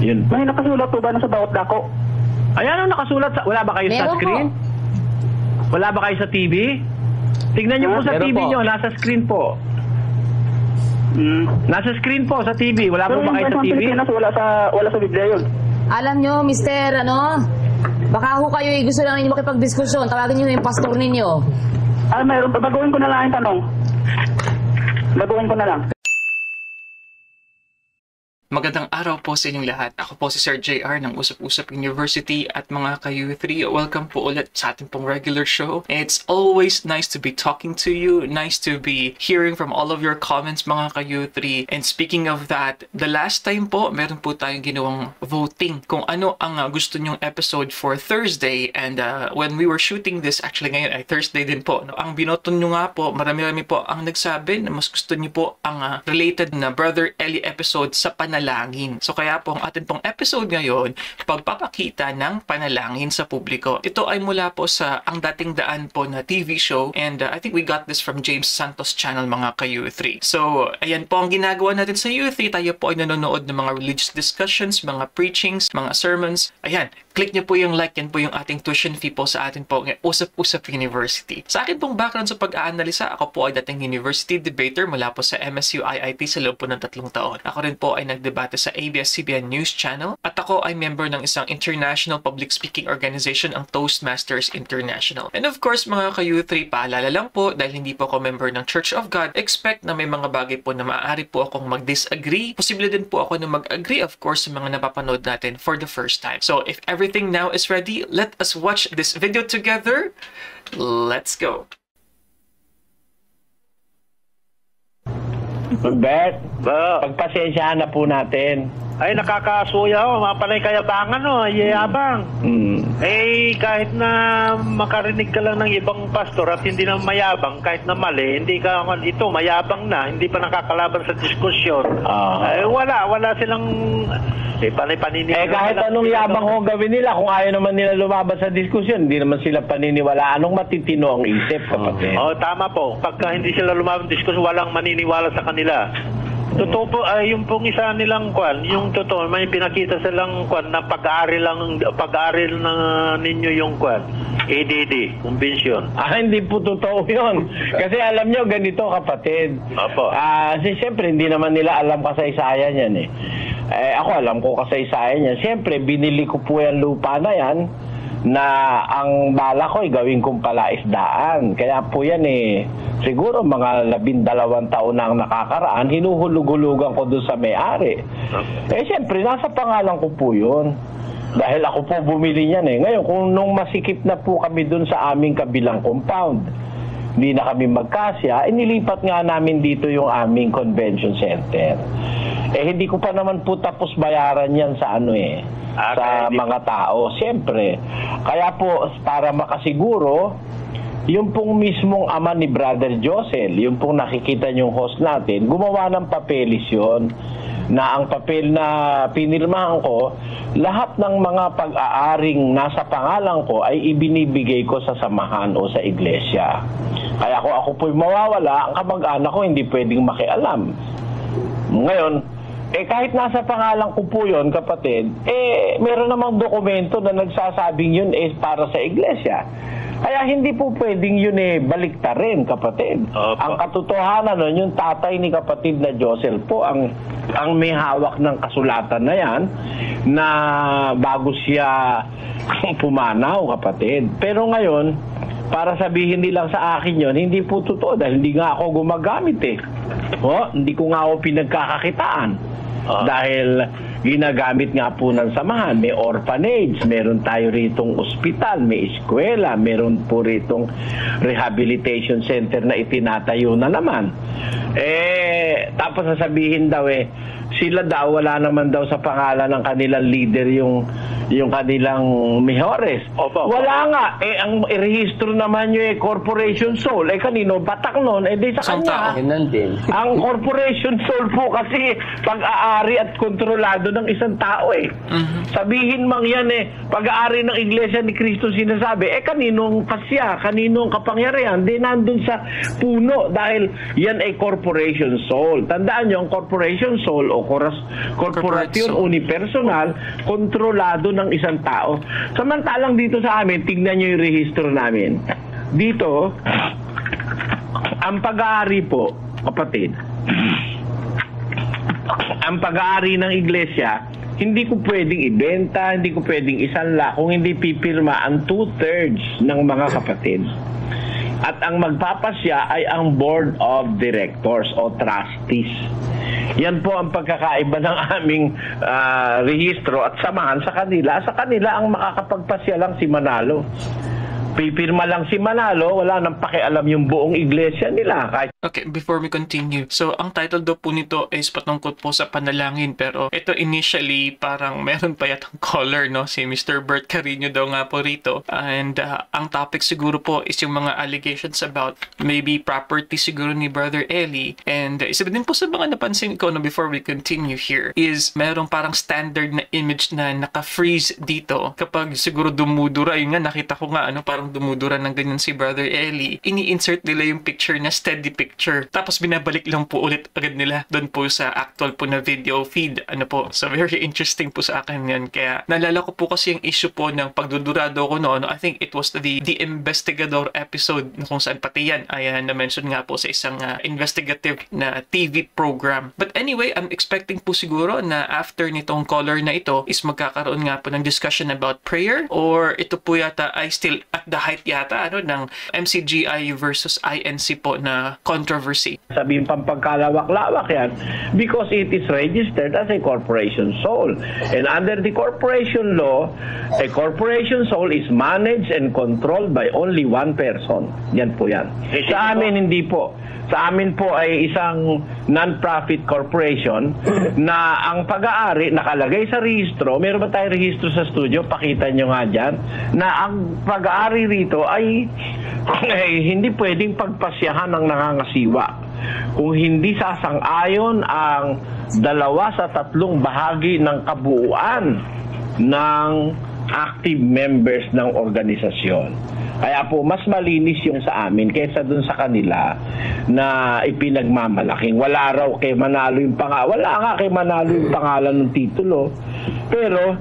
Yun po. May nakasulat po ba na sa bawat dako? Ayan ang nakasulat. Wala ba kayo sa Meron screen? po. Wala ba kayo sa TV? Tignan niyo po sa Meron TV po. niyo. Nasa screen po. Nasa screen po sa TV. Wala Pero po ba yung kayo sa bansang TV? Pilipinas, wala sa Biblia yun. Alam nyo, mister, baka ho kayo gusto lang ninyo makipagdiskusyon. Tawagin nyo yung pastor ninyo. Mayroon. Baguhin ko na lang yung tanong. Baguhin ko na lang. Magandang araw po sa inyong lahat. Ako po si Sir JR ng Usap-Usap University at mga ka-U3. Welcome po ulit sa ating pong regular show. It's always nice to be talking to you. Nice to be hearing from all of your comments mga ka-U3. And speaking of that, the last time po, meron po tayong ginawang voting kung ano ang gusto nyong episode for Thursday. And when we were shooting this, actually ngayon ay Thursday din po. Ang binoton nyo nga po, marami-rami po ang nagsabi na mas gusto nyo po ang related na Brother Eli episode sa panalangin. So kaya po ang atin pong episode ngayon, pagpapakita ng panalangin sa publiko. Ito ay mula po sa Ang Dating Daan po na TV show, and I think we got this from James Santos channel mga ka-U3. So ayan po ang ginagawa natin sa U3. Tayo po ay nanonood ng mga religious discussions, mga preachings, mga sermons. Ayan, click nyo po yung like, yan po yung ating tuition fee po sa atin po ng Usap-Usap University. Sa akin pong background sa pag-aanalisa, ako po ay dating university debater mula po sa MSU IIT sa loob po ng 3 taon. Ako rin po ay nagdebate sa ABS-CBN News Channel at ako ay member ng isang international public speaking organization, ang Toastmasters International. And of course, mga ka-U3, paalala lang po, dahil hindi po ako member ng Church of God, expect na may mga bagay po na maaari po akong mag-disagree. Posible din po ako na mag-agree, of course, sa mga napapanood natin for the first time. So if everything now is ready, let us watch this video together. Let's go. Bert, pagpasensyahan na po natin. Ay, nakakasuya ho. Mapalay kayabangan ho. Yayabang. Eh, kahit na makarinig ka lang ng ibang pastor at hindi na mayabang, kahit na mali, hindi ka, ito, mayabang na, hindi pa nakakalaban sa diskusyon. Wala silang paniniwala. Kahit anong yabang ho gawin nila, kung ayaw naman nila lumaban sa diskusyon, hindi naman sila paniniwala. Anong matitino ang isip, kapatid? Tama po. Pagka hindi sila lumaban sa diskusyon, walang maniniwala sa kanila. Totoo po, yung pong isa nilang kwan, yung totoo, may pinakita silang kwan na pag-aaral na ninyo yung kwan, ADD, convention. Hindi po totoo yun. Kasi alam nyo, ganito kapatid. Opo. Siyempre, hindi naman nila alam kasaysayan yan eh. Ako alam ko kasaysayan yan. Siyempre, binili ko po yung lupa na yan na ang bala ko ay gawin kong palaisdaan. Kaya po yan siguro mga 12 taon na ang nakakaraan, hinuhulug-hulugan ko doon sa may-ari. Siyempre, nasa pangalan ko po yun. Dahil ako po bumili niyan Ngayon, kung nung masikip na po kami doon sa aming kabilang compound, hindi na kami magkasya, inilipat nga namin dito yung aming convention center. Hindi ko pa naman po tapos bayaran yan sa sa mga tao, siyempre. Kaya po, para makasiguro, yung pong mismong ama ni Brother Josel, yung pong nakikita niyong host natin, gumawa ng papelis yun, na ang papel na pinirmahan ko, lahat ng mga pag-aaring nasa pangalan ko ay ibinibigay ko sa samahan o sa iglesia. Kaya kung ako po'y mawawala, ang kamag-anak ko hindi pwedeng makialam. Ngayon, kahit nasa pangalan ko po yun, kapatid, meron namang dokumento na nagsasabing yun para sa iglesia. Kaya hindi po pwedeng yun baliktarin, kapatid. Ang katotohanan nun, yung tatay ni kapatid na Josel po, ang may hawak ng kasulatan na yan, na bago siya pumanaw, kapatid. Pero ngayon, para sabihin nilang sa akin yun, hindi po totoo dahil hindi nga ako gumagamit hindi ko nga ako pinagkakakitaan. Dahil ginagamit nga po ng samahan. May orphanage, meron tayo ritong ospital, may eskwela, meron po ritong rehabilitation center na itinatayo na naman. Tapos sasabihin daw sila daw, wala naman daw sa pangalan ng kanilang leader yung kanilang mayores. Wala nga. Ang irehistro naman yung corporation soul. Kanino? Batak nun. Di sa kanya. Ang corporation soul po kasi pag-aari at kontrolado ng isang tao Sabihin mang yan pag-aari ng Iglesia ni Cristo sinasabi, kaninong pasya, kaninong kapangyarihan, di nandun sa puno dahil yan ay corporation soul. Tandaan nyo, ang corporation soul o tao. Korporasyon unipersonal, kontrolado ng isang tao. Samantalang dito sa amin, tignan nyo yung rehistro namin. Dito, ang pag-aari po, kapatid, ang pag-aari ng iglesia, hindi ko pwedeng ibenta, hindi ko pwedeng isanla kung hindi pipirma ang 2/3 ng mga kapatid. At ang magpapasya ay ang board of directors o trustees. Yan po ang pagkakaiba ng aming rehistro at samahan sa kanila. Sa kanila ang makakapagpasya lang si Manalo. Pipirma lang si Manalo, wala nang pakialam yung buong iglesia nila. Okay, before we continue. So, ang title daw po nito is patungkol po sa panalangin. Pero ito initially, parang meron pa yatang caller, no? Si Mr. Bert Carino daw nga po rito. And ang topic siguro po is yung mga allegations about maybe property siguro ni Brother Eli. And isa din po sa mga napansin ko, no, before we continue here, is merong parang standard na image na naka-freeze dito. Kapag siguro dumudura, yun nga, nakita ko nga, ano, parang dumudura ng ganyan si Brother Eli, ini-insert nila yung picture na steady picture. Tapos binabalik lang po ulit agad nila doon po sa actual po na video feed. Ano po, so very interesting po sa akin yan. Kaya naalala ko po kasi yung issue po ng pagdudurado ko noon. I think it was the Investigador episode kung saan pati yan ay na-mention nga po sa isang investigative na TV program. But anyway, I'm expecting po siguro na after nitong caller na ito is magkakaroon nga po ng discussion about prayer, or ito po yata ay still at the height yata ng MCGI versus INC po na controversy. Sabihin pang pagkalawak-lawak yan because it is registered as a corporation sole. And under the corporation law, a corporation sole is managed and controlled by only one person. Yan po yan. Sa amin hindi po. Sa amin po ay isang non-profit corporation na ang pag-aari nakalagay sa rehistro. Meron ba tayong rehistro sa studio? Pakita nyo nga dyan. Na ang pag-aari rito ay hindi pwedeng pagpasyahan ng nangangasiwa. Kung hindi sasang-ayon ang 2 sa 3 bahagi ng kabuuan ng active members ng organisasyon. Kaya po, mas malinis yung sa amin kaysa dun sa kanila na ipinagmamalaking. Wala raw kay Manalo yung pangalan. Wala nga kay Manalo yung pangalan ng titulo. Pero,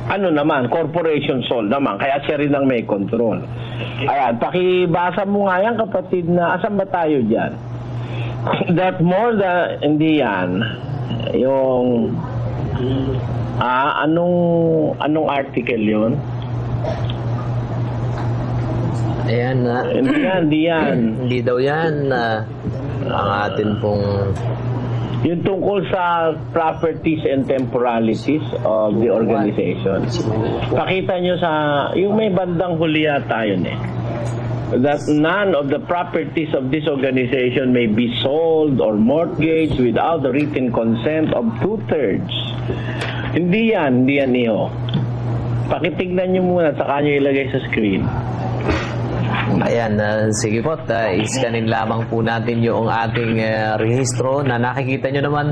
ano naman, corporation sole naman. Kaya siya rin ang may control. Ayan, pakibasa mo nga yan, kapatid, na asan ba tayo dyan? That more than, hindi yan, yung, anong article yun? Ayan na. Hindi yan. Hindi daw yan. Ang atin pong... Yung tungkol sa properties and temporalities of the organization. Pakita nyo sa... Yung may bandang huli yata yun that none of the properties of this organization may be sold or mortgaged without the written consent of 2/3. Hindi yan iyo. Pakitignan nyo muna, saka nyo ilagay sa screen. Ayan, sige po, iskanin lamang po natin yung ating rehistro na nakikita nyo naman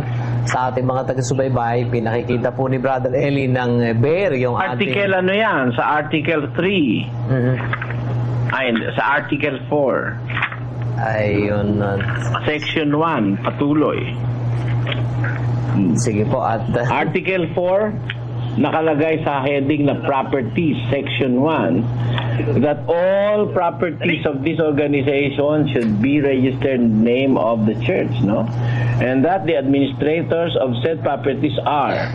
sa ating mga taga-subaybay. Pinakikita po ni Brother Eli ng BER yung article ating... ano yan? Sa Article 3. Ay, sa Article 4. Ayun. Section 1, patuloy. Sige po, at... Article 4, nakalagay sa heading na Properties, Section 1, that all properties of this organization should be registered in the name of the church, no? And that the administrators of said properties are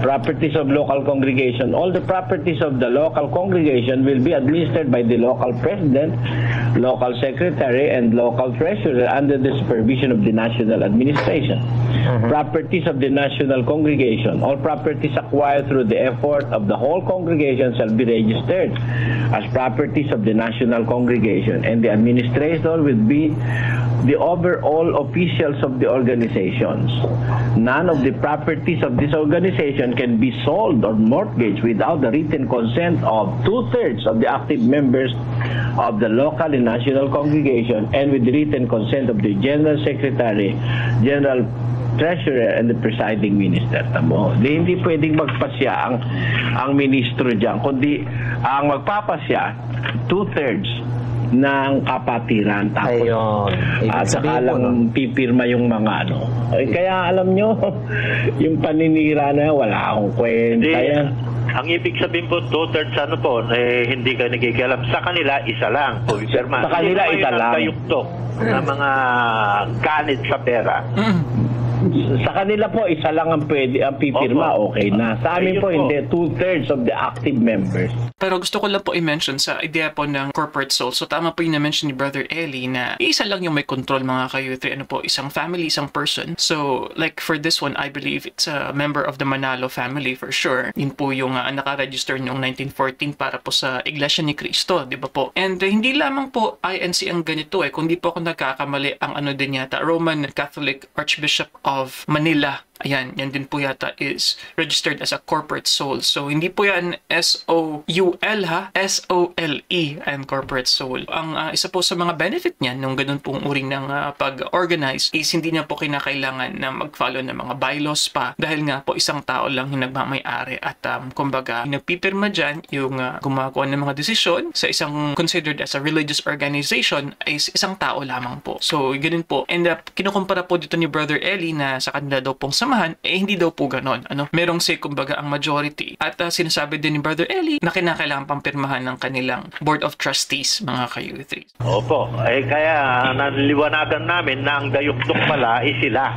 properties of local congregation. All the properties of the local congregation will be administered by the local president, local secretary, and local treasurer under the supervision of the national administration. Properties of the national congregation. All properties acquired through the effort of the whole congregation shall be registered as properties of the national congregation, and the administrator will be the overall officials of the organizations. None of the properties of this organization can be sold or mortgaged without the written consent of 2/3 of the active members of the local and national congregation, and with the written consent of the general secretary, general treasurer, and the presiding minister. Tamo, hindi pwedeng magpasya ang ministro diyan, kundi ang magpapasya 2/3 ng kapatiran. Tapos, Ayun. Ibig at saka sabihin po, lang pipirma yung mga ano. Kaya alam nyo, yung paninira na yan, wala akong kwenta yan. Ang ibig sabihin po, 2/3 ano po, hindi ka nagigialam. Sa kanila, isa lang. Pupirma. Sa kanila, Hindi isa naman lang. Kayuktok na mga ganit sa pera. Sa kanila po, isa lang ang pwede, ang pipirma, Opo. okay na. Sa amin Ayun po, po. hindi. 2/3 of the active members. Pero gusto ko lang po i-mention sa idea po ng corporate soul. So tama po yung na-mention ni Brother Eli na isa lang yung may control mga ka-youth. Ano po, isang family, isang person. So like for this one, I believe it's a member of the Manalo family for sure. Yun po yung naka-register noong 1914 para po sa Iglesia ni Cristo, di ba po? And hindi lamang po INC ang ganito kundi po ako nagkakamali ang ano din yata, Roman Catholic Archbishop of Manila. Ayan, yan din po yata is registered as a corporate soul. So, hindi po yan S-O-U-L ha, S-O-L-E and corporate soul. Ang isa po sa mga benefit niyan nung ganun pong uri ng pag-organize is hindi niya po kinakailangan na mag-follow ng mga bylaws pa dahil nga po isang tao lang yung nagmamay-ari at kumbaga nagpipirma dyan yung gumagawa ng mga desisyon sa isang considered as a religious organization is isang tao lamang po. So, ganun po. And kinukumpara po dito ni Brother Eli na sa kanila daw pong hindi daw po ganon. Merong say kumbaga ang majority. At sinasabi din ni Brother Eli na kinakailangan pang pirmahan ng kanilang Board of Trustees, mga ka-youth. Opo. Kaya naliliwanagan namin na ang dayuktok pala ay sila.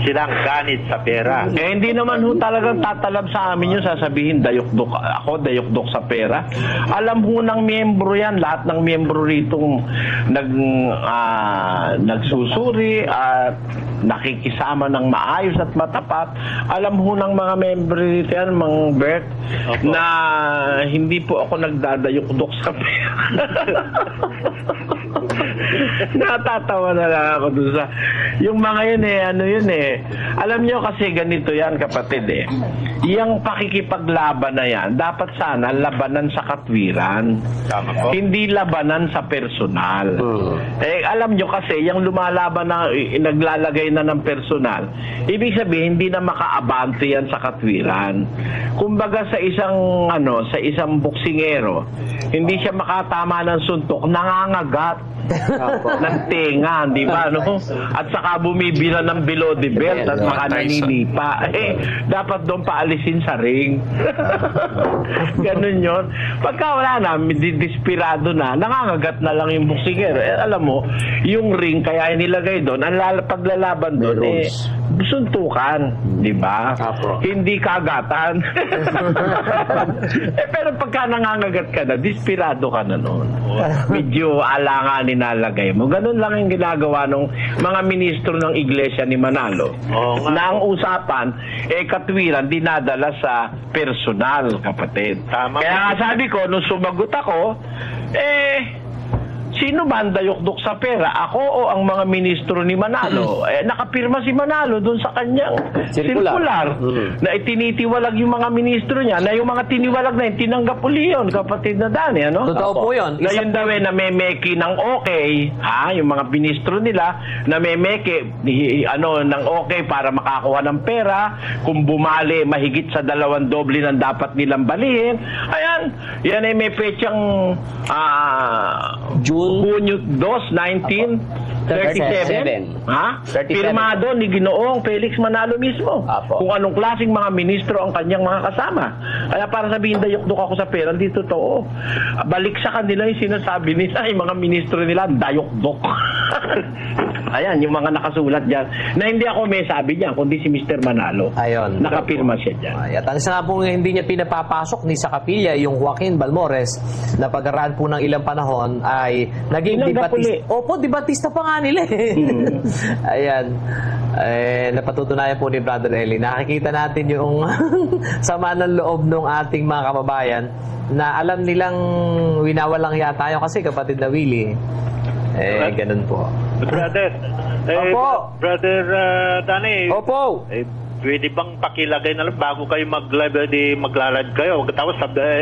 Silang ganit sa pera. Hindi naman ho talagang tatalab sa amin yung sasabihin dayukdok ako, dayukdok sa pera. Alam ho ng miyembro yan, lahat ng miyembro ritong nagsusuri at nakikisama ng maayos at matapat. Alam ho ng mga miyembro rito yan, Mang Bert, na hindi po ako nagdadayukdok sa pera. Natatawa na lang ako dun sa yung mga yun alam nyo kasi ganito yan kapatid yung pakikipaglaban na yan dapat sana labanan sa katwiran. Tama po. Hindi labanan sa personal. Alam nyo kasi yung lumalaban na naglalagay na ng personal, ibig sabihin hindi na makaabante yan sa katwiran. Kumbaga sa isang boksingero, hindi siya makatama ng suntok, nangangagat ng tenga, di ba, no? At saka bumibila ng below the belt at baka naninipa. Dapat doon paalisin sa ring. Ganun yun. Pagka wala na, dispirado na, nangangagat na lang yung boksingero. Alam mo, yung ring, kaya nilagay doon, ang paglalaban doon, suntukan, di ba? Hindi kagatan. Pero pagka nangangagat ka na, dispirado ka na noon. Medyo alanganin nalagay mo. Ganun lang yung ginagawa ng mga ministro ng Iglesia ni Manalo. Na ang usapan, katwiran, dinadala sa personal, kapatid. Tama. Kaya nga sabi ko, nung sumagot ako, sino ba ang dayukdok sa pera? Ako o ang mga ministro ni Manalo? Nakapirma si Manalo doon sa kanyang circular na itinitiwalag yung mga ministro niya, na yung mga tiniwalag na yun, tinanggap uli yun, kapatid na Dani, ano? Totoo po yun. Na yun daw na memeki ng okay, yung mga ministro nila, na memeki ng okay para makakuha ng pera, kung bumali mahigit sa 2 doble ng dapat nilang balihin. Ayan, yan ay may petsang Hunyo 2, 1937. Pirmado ni Ginoong Felix Manalo mismo. Kung anong klaseng mga ministro ang kanyang mga kasama. Kaya para sabihin dayukdok ako sa pera, hindi totoo. Balik sa kanila yung sinasabi nila, yung mga ministro nila, dayukdok. Ayan, yung mga nakasulat dyan. Na hindi ako may sabi niya, kundi si Mr. Manalo. Ayun. Nakapirma siya dyan. At ang isa nga po hindi niya pinapapasok ni sa kapilya, yung Joaquin Balmores, na pagkaraan po ng ilang panahon ay naging debatista. Opo, debatista pa nga nila Ayan. Napatutunayan po ni Brother Eli. Nakikita natin yung sama ng loob ng ating mga kababayan na alam nilang winawalang yata tayo kasi kapatid na Willie. Ganun po. Brother. Opo. Brother Danny. Opo. pwede bang pakilagay na lang bago kayo mag-live, magla-live kayo. Tapos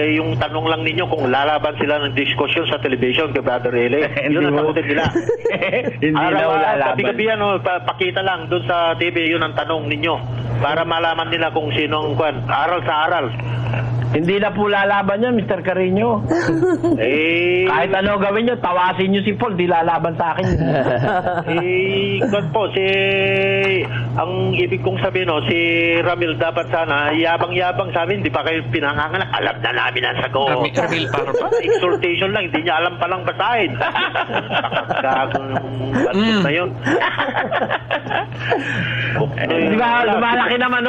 yung tanong lang ninyo kung lalaban sila ng diskusyon sa television kay Brother Eli. Yun ang sagutin nila. Hindi na lalaban. Gabi-gabi pakita lang doon sa TV, yun ang tanong ninyo. Para malaman nila kung sinong aral sa aral. Hindi na po lalaban yan, Mr. Carino. Kahit ano gawin nyo, tawasin nyo si Paul, di lalaban sa akin. Ang ibig kong sabihin, si Ramil dapat sana, yabang-yabang sa amin, di pa kayo pinanganganak, alam na namin ang sagot. Ramil para ba? Exhortation lang, hindi niya alam palang basahin. Gago ng na yun. Di ba, lumalaki naman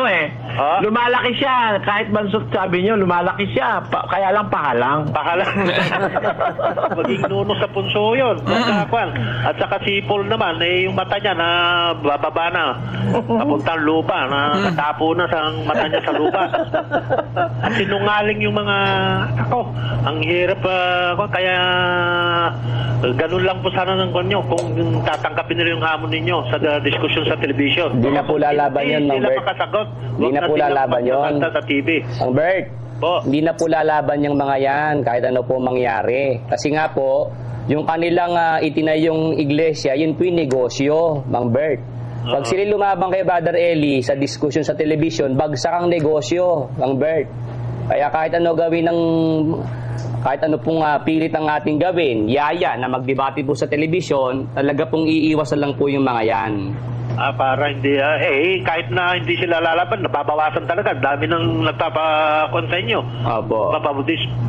lumalaki siya, kahit bansot sabi nyo, lumalaki siya, kaya lang pahalang. Maging nuno sa punso yun. At saka si Paul naman, yung mata niya na bababa na, papuntang lupa, na natapo na sa mata niya sa lupa. At sinungaling yung mga, ang hirap, kaya ganun lang po sana ng konyo kung tatangkapin nila yung hamon ninyo sa diskusyon sa television. Hindi na po lalaban yun, Mang Bert. Hindi na po lalaban yun. Sa TV. Mang Bert, hindi na po lalaban yung mga yan kahit ano po mangyari. Kasi nga po, yung kanilang itinayong iglesia, yun po yung negosyo, Mang Bert. Pag sila lumabang kay Brother Eli sa diskusyon sa television, bagsak ang negosyo, Mang Bert. Kaya kahit ano gawin ng kahit ano pong pilit ang ating gawin, yaya na magdebate po sa television, talaga pong iiwasan lang po yung mga yan. Para hindi, kahit na hindi sila lalaban, nababawasan talaga. Dami nang nagpapakon sa inyo. Opo.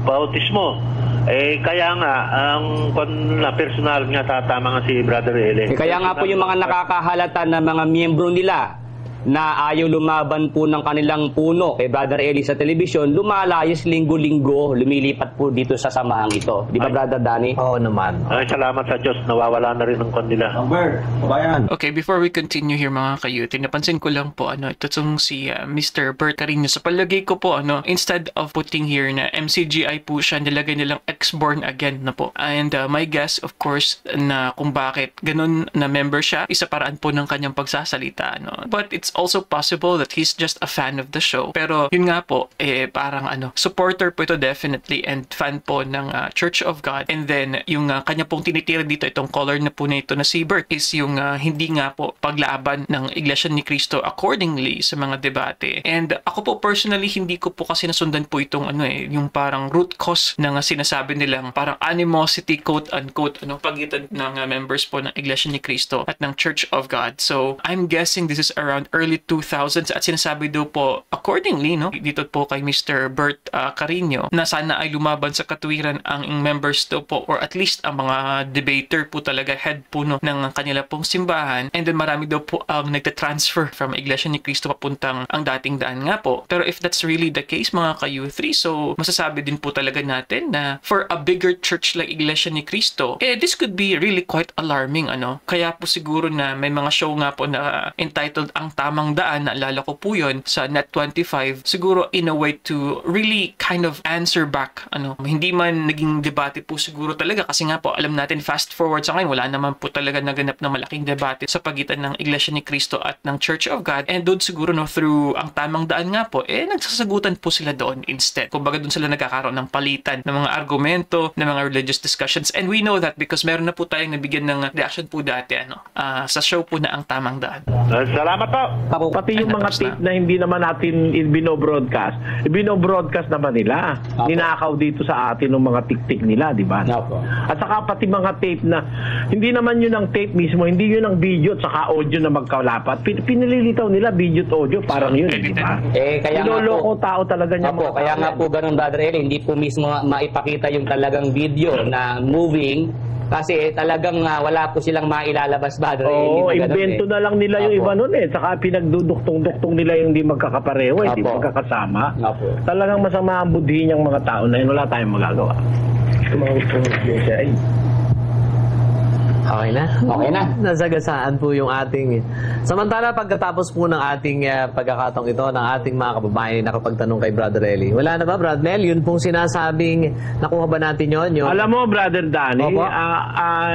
Bautismo. Kaya nga, ang personal nga tama nga si Brother Eli. Kaya nga po yung mga nakakahalata na mga miyembro nila na ayaw lumaban po ng kanilang puno kay Brother Eli sa television, lumalayas linggo-linggo, lumilipat po dito sa samahang ito. Di ba, Brother Danny? Oo naman. Salamat sa Diyos, nawawala na rin ang kanila. Okay, before we continue here mga kayuti, napansin ko lang po, ito itong si Mr. Bert Carino. Sa palagay ko po, instead of putting here na MCGI po siya, nilagay nilang ex-born again na po. And my guess, of course, na kung bakit ganun na member siya, isa paraan po ng kanyang pagsasalita. But it's also possible that he's just a fan of the show. Pero yun nga po, parang supporter po ito definitely and fan po ng Church of God. And then, yung kanya pong tinitira dito, itong color na po na ito na si Bert, is yung hindi nga po paglaban ng Iglesia ni Cristo accordingly sa mga debate. And ako po personally, hindi ko po kasi nasundan po itong yung parang root cause ng sinasabi nilang parang animosity, quote-unquote, pagitan ng members po ng Iglesia ni Cristo at ng Church of God. So, I'm guessing this is around early 2000s at sinasabi daw po accordingly dito po kay Mr. Bert Carino na sana ay lumaban sa katuwiran ang members daw po or at least ang mga debater po talaga head po ng kanila pong simbahan, and then marami daw po ang nagta-transfer from Iglesia ni Cristo papuntang ang dating daan nga po. Pero if that's really the case mga ka-U3, so masasabi din po talaga natin na for a bigger church like Iglesia ni Cristo, this could be really quite alarming kaya po siguro na may mga show nga po na entitled Ang Tamang Daan, naalala ko po yun sa Net25, siguro in a way to really kind of answer back, hindi man naging debate po siguro talaga kasi nga po alam natin fast forward sa ngayon, wala naman po talaga naganap na malaking debate sa pagitan ng Iglesia ni Cristo at ng Church of God, and doon siguro through Ang Tamang Daan nga po, nagsasagutan po sila doon instead. Kumbaga doon sila nagkakaroon ng palitan ng mga argumento, ng mga religious discussions, and we know that because meron na po tayong nabigyan ng reaction po dati sa show po na Ang Tamang Daan. Salamat po. Pati yung mga tape na hindi naman natin binobroadcast naman nila. Ninakaw dito sa atin ng mga tik-tik nila, di ba? At saka pati mga tape na hindi naman yun ang tape mismo, hindi yun ang video at saka audio na magkalapat. Pinililitaw nila video at audio, parang yun, di ba? Kaya niloloko tao talaga niya mga kaya nga po ganun, Brother Eli, hindi po mismo maipakita yung talagang video na moving kasi talagang wala po silang mailalabas, Brother Eli. Oo, invento na lang nila yung iba nun Saka pinagduduktong-duktong nila yung hindi magkakapareho, hindi magkakasama. Talagang masama ang budhi niyang mga tao na yun. Wala tayong magagawa. Okay na? Okay na. Nasagasaan po yung ating... Samantala, pagkatapos po ng ating pagkakataong ito, ng ating mga kababayan na nakapagtanong kay Brother Eli. Wala na ba, Brother Mel? Yun pong sinasabing, nakuha ba natin yun? Yung... Alam mo, Brother Danny, Opo.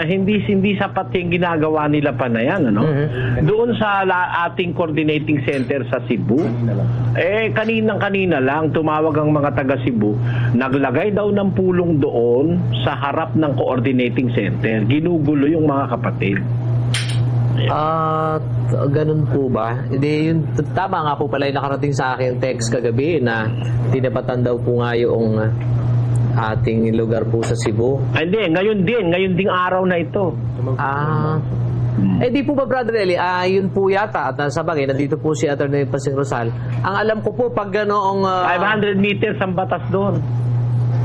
hindi sapat yung ginagawa nila pa na yan. Ano? Doon sa ating coordinating center sa Cebu, kaninang-kanina lang, tumawag ang mga taga Cebu, naglagay daw ng pulong doon sa harap ng coordinating center. Ginugulo yung mga kapatid. Ganun po ba? Hindi, yun, tama nga po pala yung nakarating sa akin text kagabi na tinapatan daw po nga yung ating lugar po sa Cebu. Hindi, ngayon ding araw na ito. Di po ba, Brother Eli, yun po yata, at sa bagay, nandito po si Atty. Pasing Rosal. Ang alam ko po, pag ganoong... 500 meters ang batas doon.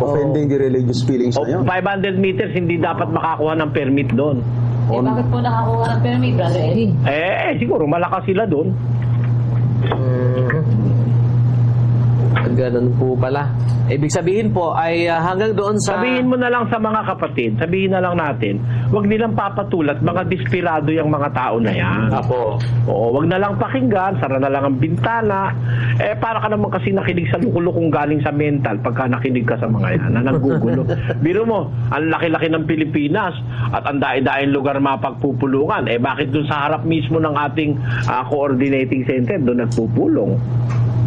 Offending the religious feelings na yun. 500 meters, hindi dapat makakuha ng permit doon. Bakit po nakakuha ng permit, Brother Eli? Siguro, malakas sila doon. Ganun po pala. Ibig sabihin po ay hanggang doon sa... Sabihin mo na lang sa mga kapatid, sabihin na lang natin, wag nilang papatulat, mga desperado yung mga tao na yan. Apo. Oo, wag na lang pakinggan, sara na lang ang bintana. Para ka naman kasi nakinig sa lukulukong galing sa mental pagka nakinig ka sa mga yan, na naggugulo. Biro mo, ang laki-laki ng Pilipinas at ang daing-daing lugar mapagpupulungan. Bakit doon sa harap mismo ng ating coordinating center, doon nagpupulong?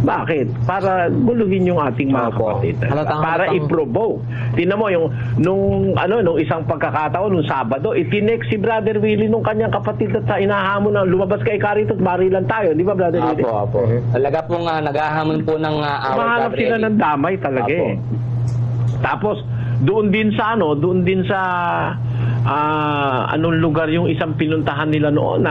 Bakit? Para guluhin yung ating mga kapatid. Para i-provoke. Tingnan mo yung nung isang pagkakataon nung Sabado, itinext si Brother Willie nung kanyang kapatid at inahamon na lumabas kay Carito at marilan tayo, di ba, Brother Willie? Apo. Talaga pong naghahamon po ng awal. Mahanap sila ng damay talaga eh. Tapos doon din sa anong lugar yung isang pinuntahan nila noon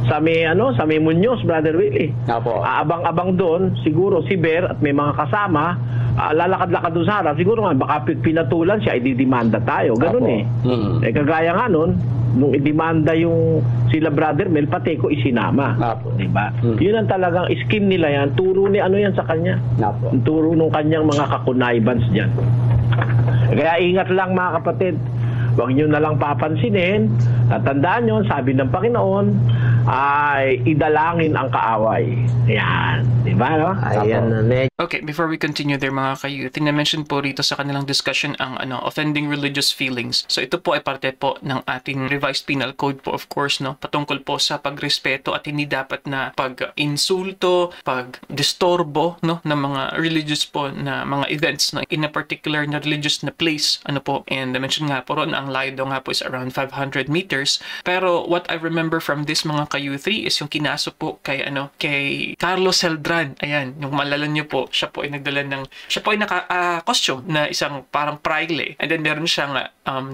sa may Muñoz, Brother Willie. Apo. Abang-abang doon, siguro si Ber at may mga kasama, lalakad-lakad doon sa harap, siguro nga baka pinatulan siya, ididimanda tayo. Ganun Apo. Kagaya nga nun, nung idimanda yung sila Brother Mel, Pateco isinama. Apo. Diba? Yun ang talagang scheme nila yan. Turo ni yan sa kanya. Apo. Turo nung kanyang mga kakunaybans dyan. Kaya ingat lang mga kapatid. Huwag nyo na lang papansinin. Tandaan nyo, sabi ng Panginoon, ay idalangin ang kaaway. Ayan. Diba, no? Ayan. Okay, before we continue there mga ka-youth, na-mention po rito sa kanilang discussion ang offending religious feelings. So ito po ay parte po ng ating revised penal code po, of course, no? Patungkol po sa pagrespeto at hindi dapat na pag-insulto, pag-distorbo, no? ng mga religious po na mga events, no? In a particular na religious na place, and na-mention nga po ron, ang layo daw nga po is around 500 meters. Pero what I remember from this mga ka-youth is yung kinaso po kay Carlos Celdran. Ayan, yung malala nyo po, siya po ay naka-costume na isang parang praile. And then meron siyang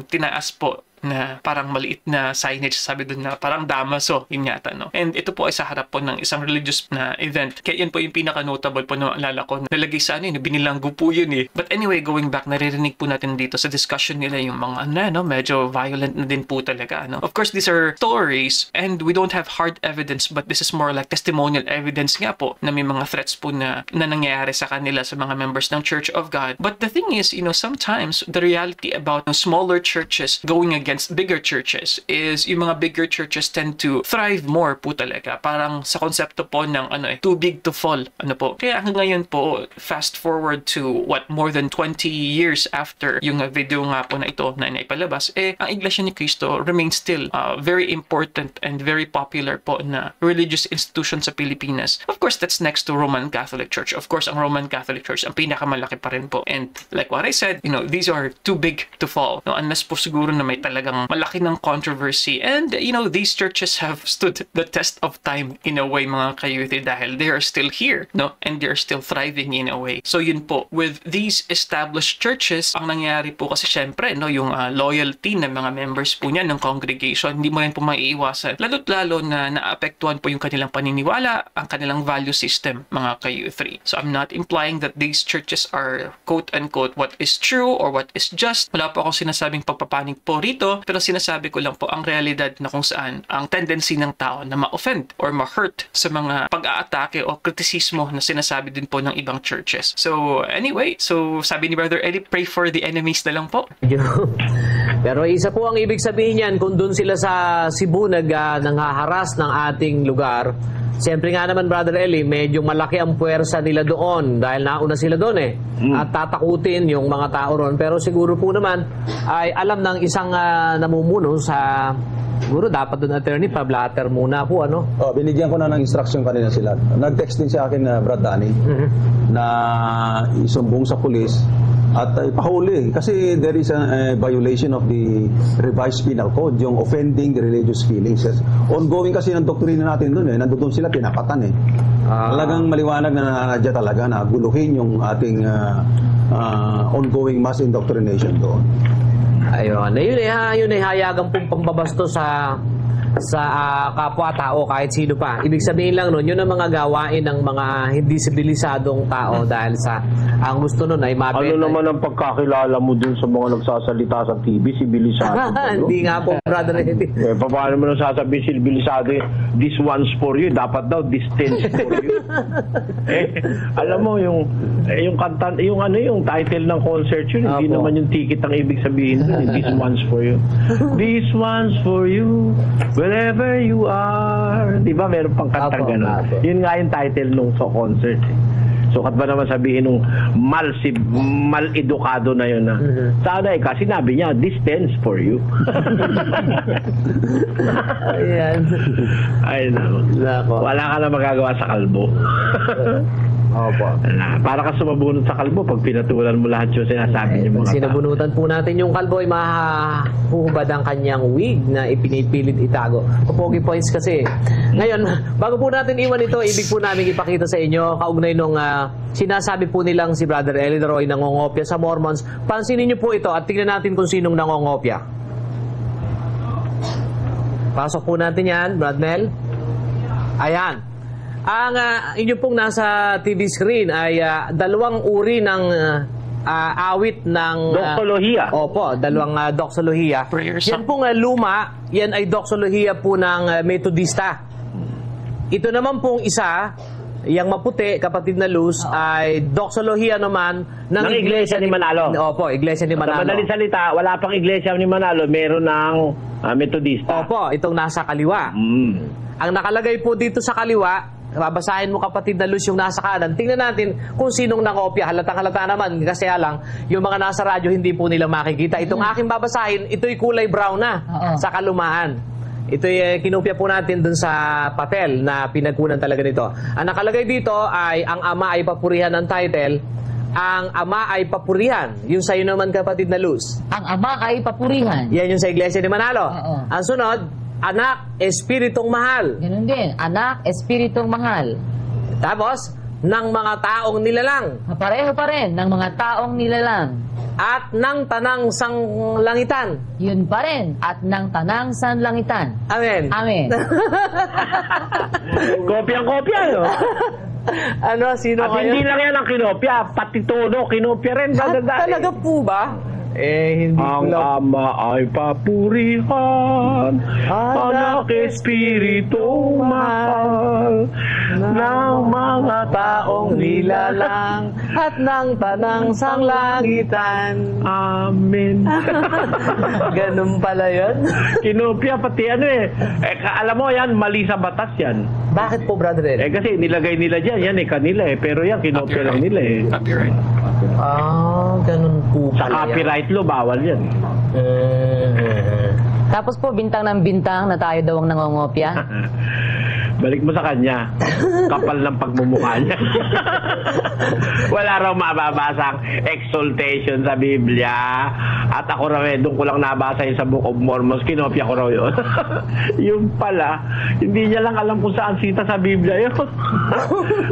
tinaas po na parang maliit na signage, sabi doon na parang damaso, yun yata, no? And ito po ay sa harap po ng isang religious na event. Kaya yun po yung pinaka-notable po na alala ko. Nalagay sa binilanggo po yun eh. But anyway, going back, naririnig po natin dito sa discussion nila yung mga medyo violent na din po talaga, no? Of course, these are stories and we don't have hard evidence, but this is more like testimonial evidence nga po na may mga threats po na nangyayari sa kanila sa mga members ng Church of God. But the thing is, sometimes the reality about smaller churches going against bigger churches is yung mga bigger churches tend to thrive more po talaga. Parang sa konsepto po ng too big to fall. Kaya ngayon po, fast forward to more than 20 years after yung video nga po na ito na naipalabas, ang Iglesia ni Cristo remains still very important and very popular po na religious institution sa Pilipinas. Of course, that's next to Roman Catholic Church. Of course, ang Roman Catholic Church ang pinakamalaki pa rin po. And like what I said, these are too big to fall. Unless po siguro na may talagang malaki ng controversy. And, these churches have stood the test of time in a way, mga ka-youth, dahil they are still here, no? And they are still thriving in a way. So, yun po. With these established churches, ang nangyari po kasi syempre, yung loyalty ng mga members po niya ng congregation, hindi mo rin po maiiwasan. Lalo't lalo na naapektuhan po yung kanilang paniniwala, ang kanilang value system, mga ka-youth. So, I'm not implying that these churches are quote-unquote what is true or what is just. Wala po akong sinasabing pagpapanig po rito, pero sinasabi ko lang po ang realidad na kung saan ang tendency ng tao na ma-offend or ma-hurt sa mga pag-aatake o kritisismo na sinasabi din po ng ibang churches. So anyway, sabi ni Brother Eli, pray for the enemies na lang po. Pero isa po ang ibig sabihin yan, kung doon sila sa Cebu nanghaharas ng ating lugar, siyempre nga naman, Brother Eli, medyo malaki ang puwersa nila doon dahil nauna sila doon at tatakutin yung mga tao ron. Pero siguro po naman ay alam ng isang namumuno sa... Siguro dapat doon, attorney, pa-blatter muna po, ano? Binigyan ko na ng instruction kanina sila. Nag-text din sa akin na Brad Danny na isumbong sa pulis at ipahuli kasi there is a violation of the revised penal code, yung offending religious feelings. Ongoing kasi ng doktrina natin doon nandun sila pinapatan Talagang maliwanag na nananadya talaga na guluhin yung ating ongoing mass indoctrination doon. Ayun, yun ay hayagan pong pambabasto sa kapwa-tao kahit sino pa. Ibig sabihin lang nun, yun ang mga gawain ng mga hindi sibilisadong tao dahil sa ang gusto nun ay mabenta. Ano naman ang pagkakilala mo dun sa mga nagsasalita sa TV, sibilisado? Hindi nga po, Brother Eddie. Paano mo nang sasabihin sibilisado, this one's for you, dapat daw this stands for you. Alam mo, yung kanta, yung title ng concert yun, hindi naman yung ticket ang ibig sabihin dun, this one's for you. This one's for you. Wherever you are. Di ba meron pang kanta gano'n? Yun nga yung title nung sa concert. So, kat ba naman sabihin nung mal-edukado na yun na sana kasi sinabi niya, this stands for you. Ayan. Ay, nako. Wala ka na magagawa sa kalbo. Opo. Para ka sumabunod sa kalbo pag pinatulan mo lahat yung sinasabi niyo mga sinabunutan po natin yung kalbo ay mahuhubad ang kanyang wig na ipinipilit itago. Popogi points kasi. Ngayon, bago po natin iwan ito, ibig po namin ipakita sa inyo kaugnay nung sinasabi po nilang si Brother Eli Roy nangongopya sa Mormons. Pansinin niyo po ito at tingnan natin kung sinong nangongopya. Pasok po natin yan, Brad Mel. Ayan. Ang inyo pong nasa TV screen ay dalawang uri ng awit ng... doxolohiya. Opo, dalawang doxolohiya. Yan pong luma, yan ay doxolohiya po ng Metodista. Ito naman pong isa, yung maputi, kapatid na Luz, ay doxolohiya naman ng Iglesia ni Manalo. Opo, Iglesia ni Manalo. Sa madaling salita, wala pang Iglesia ni Manalo, meron ng Metodista. Opo, itong nasa kaliwa. Ang nakalagay po dito sa kaliwa, babasahin mo kapatid na Luz yung nasa kanan. Tingnan natin kung sinong nakopya. Halatang-halata naman kasi lang yung mga nasa radyo hindi po nila makikita. Itong aking babasahin, ito'y kulay brown na sa kalumaan. Ito'y kinopya po natin dun sa papel na pinagkunan talaga nito. Ang nakalagay dito ay ang ama ay papurihan ng title. Ang ama ay papurihan. Yung sa'yo naman kapatid na Luz. Ang ama ay papurihan. Yan yung sa Iglesia ni Manalo. Ang sunod, anak, espiritong mahal. Ganun din. Anak, espiritong mahal. Tapos, ng mga taong nilalang. Pareho pa rin, ng mga taong nilalang. At ng tanang sanlangitan. Yun pa rin. At ng tanang sanlangitan. Amen. Amen. Kopyang-kopya, no? Ano, sino At kayo? hindi lang yan ang kinopya, pati todo, kinopya rin. Talaga po ba? Hindi ang ama ay papurihan, anak espiritu mahal, ng mga taong nilalang at ng tanang sanglangitan. Amen. Ganun pala yun? Kinopya pati alam mo yan, mali sa batas yan. Bakit po, Brother Ed? Kasi nilagay nila dyan, yan kanila pero yan kinopya lang nila Copyright. Ganun po Sa pala copyright law, bawal yan. Tapos po, bintang ng bintang na tayo daw ang nangongopya. Balik mo sa kanya. Kapal ng pagmumukha niya. Wala raw mababasang exaltation sa Biblia. At ako raw doon ko lang nabasa yung sa Book of Mormon. Kinopya ko raw yun. Yung pala, hindi niya lang alam kung saan sita sa Biblia yun.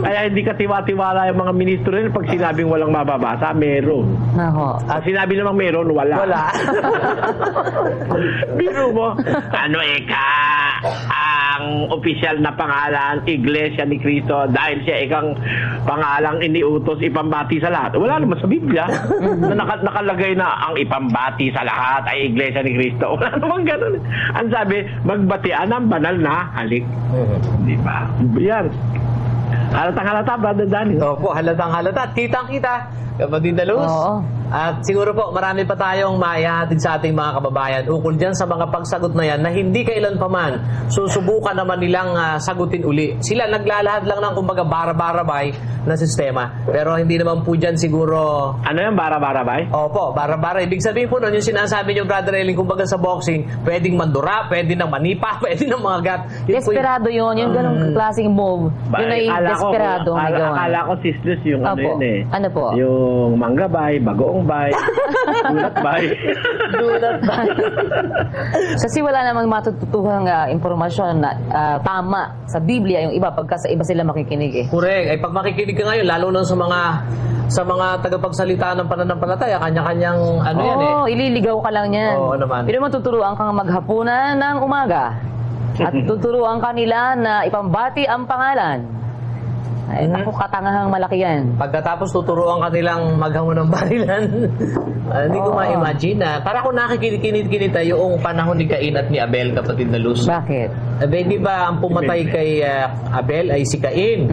Kaya hindi ka tiwa-tiwala yung mga ministro rin. Pag sinabing walang mababasa, meron. Nako. At sinabi namang meron, wala. Wala. Biro mo, ang opisyal na pangalan, Iglesia ni Cristo, dahil siya ikang pangalang iniutos ipambati sa lahat. Wala naman sa Biblia na nakalagay na ang ipambati sa lahat ay Iglesia ni Cristo. Wala naman ganun. Ang sabi, magbatian ang banal na halik. Di ba? Yan. Halatang halata, Brother Danny. Opo, halatang halata. At kitang-kita. Kapatid na Luz. Oo. At siguro po, marami pa tayong maihatid sa ating mga kababayan ukol dyan sa mga pagsagot na yan na hindi kailan pa man susubukan naman nilang sagutin uli. Sila naglalahad lang ng kumbaga bara-barabay na sistema. Pero hindi naman po dyan siguro... Ano yan, bara-barabay? Opo, bara-bara. Ibig sabihin po nun, yung sinasabi niyo, Brother Eling, kumbaga sa boxing, pwedeng mandura, pwede ng manipa, pwede ng mga gat. Desperado yun. Yung ganong klaseng move. Yun ay desperado ang nagawa. Akala ko sisters yung ano Opo. yun eh. Ano po? Yung manggabay, bagoong bay, dunat bay. Dunat bay. Kasi wala namang matututuhang impormasyon na tama sa Biblia yung iba pagka sa iba sila makikinig eh. Correct. Ay pag makikinig ka ngayon, lalo na sa mga tagapagsalita ng pananampalataya, kanya-kanyang ano yan eh. Oo, ililigaw ka lang yan. Oo naman. Pero matuturuan kang maghapunan ng umaga. At tuturuan ka nila na ipambati ang pangalan. Ay, naku, katangahang malaki yan. Pagkatapos tuturuan ka nilang maghamon ng barilan. Hindi ko ma-imagine na. Para kung nakikinit yung panahon ni Cain at ni Abel, kapatid na Luz. Bakit? Di ba ang pumatay kay Abel ay si Cain?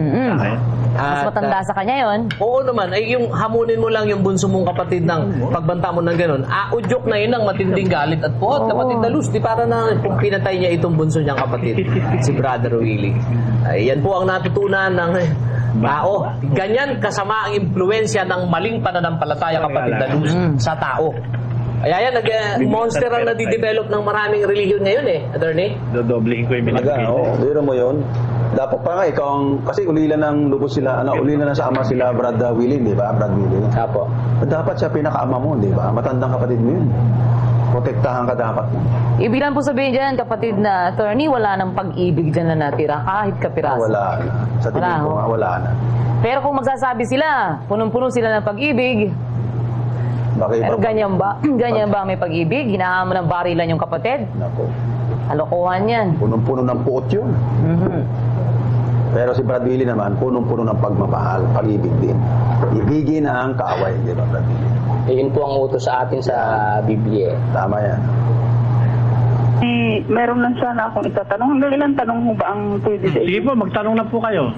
Mas matanda sa kanya yon. Oo naman. Ay yung hamunin mo lang yung bunso mong kapatid ng pagbanta mo ng ganun. Udyok na yun ang matinding galit at puot, kapatid na Luz. Di para na kung pinatay niya itong bunso niyang kapatid, si Brother Willie. Ay, yan po ang natutunan ng tao. Ganyan kasama ang impluensya ng maling pananampalataya, kapatid na Luz, sa tao. Kaya yan, monster ang nadidevelop ng maraming religion ngayon eh, attorney. Dodoblehin ko yung Talaga, biro mo yun. Dapat pa nga, ikaw kasi ulila ng lubos sila, ulila na sa ama sila, Brad Willie, di ba? Brad Willie. Apo. Dapat siya pinakaama mo, di ba? Matandang kapatid mo yun. Protektahan ka dapat. Ibig lang po sabihin dyan, kapatid na attorney, wala nang pag-ibig dyan na natira, kahit kapiraso. Wala na. Sa tingin ko nga, wala na. Pero kung magsasabi sila, punong-puno sila ng pag-ibig, pero ganyan ba? Ganyan ba may pag-ibig? Hinahamon ng barilan yung kapatid? Nako. Kalokohan yan. Punong-puno ng puot yun. Pero si Brad Willie naman, punong-puno ng pagmamahal, pag-ibig din. Ibigin ang kaaway, di ba, Brad Willie? Yun po ang utos sa atin sa Biblia. Tama yan. Meron lang sana akong itatanong. Hanggang ilang tanong mo ba ang pwede sa Sige po, magtanong na po kayo.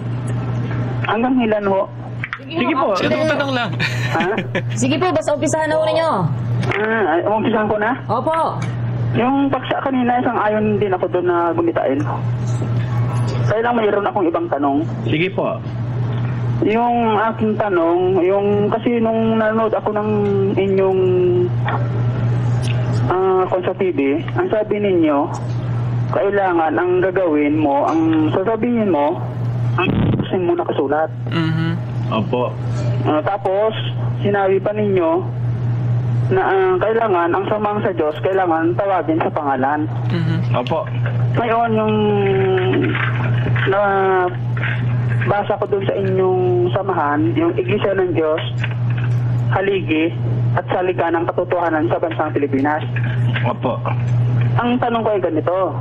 Hanggang ilan ho? Sige po. Tanong lang. Ha? Sige po, basta umpisahan na ho ninyo. Umpisahan ko na? Opo. Yung paksa kanina, isang ayon din ako doon na gumitain. Kaya lang mayroon akong ibang tanong. Sige po. Yung aking tanong, kasi nung nanonood ako ng inyong sa TV, ang sabi ninyo, kailangan ang gagawin mo, ang sasabihin mo, ang gusto mo nakasulat. Opo. Tapos, sinabi pa ninyo na kailangan, ang samang sa Diyos, kailangan tawagin sa pangalan. Opo. Ngayon, yung basa ko dun sa inyong samahan, yung Iglesia ng Diyos, haligi at salika ng katotohanan sa bansang Pilipinas. Opo. Ang tanong ko ay ganito,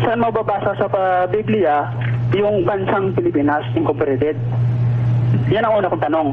saan mababasa sa Biblia yung bansang Pilipinas Incorporated? Yan ang una kong tanong.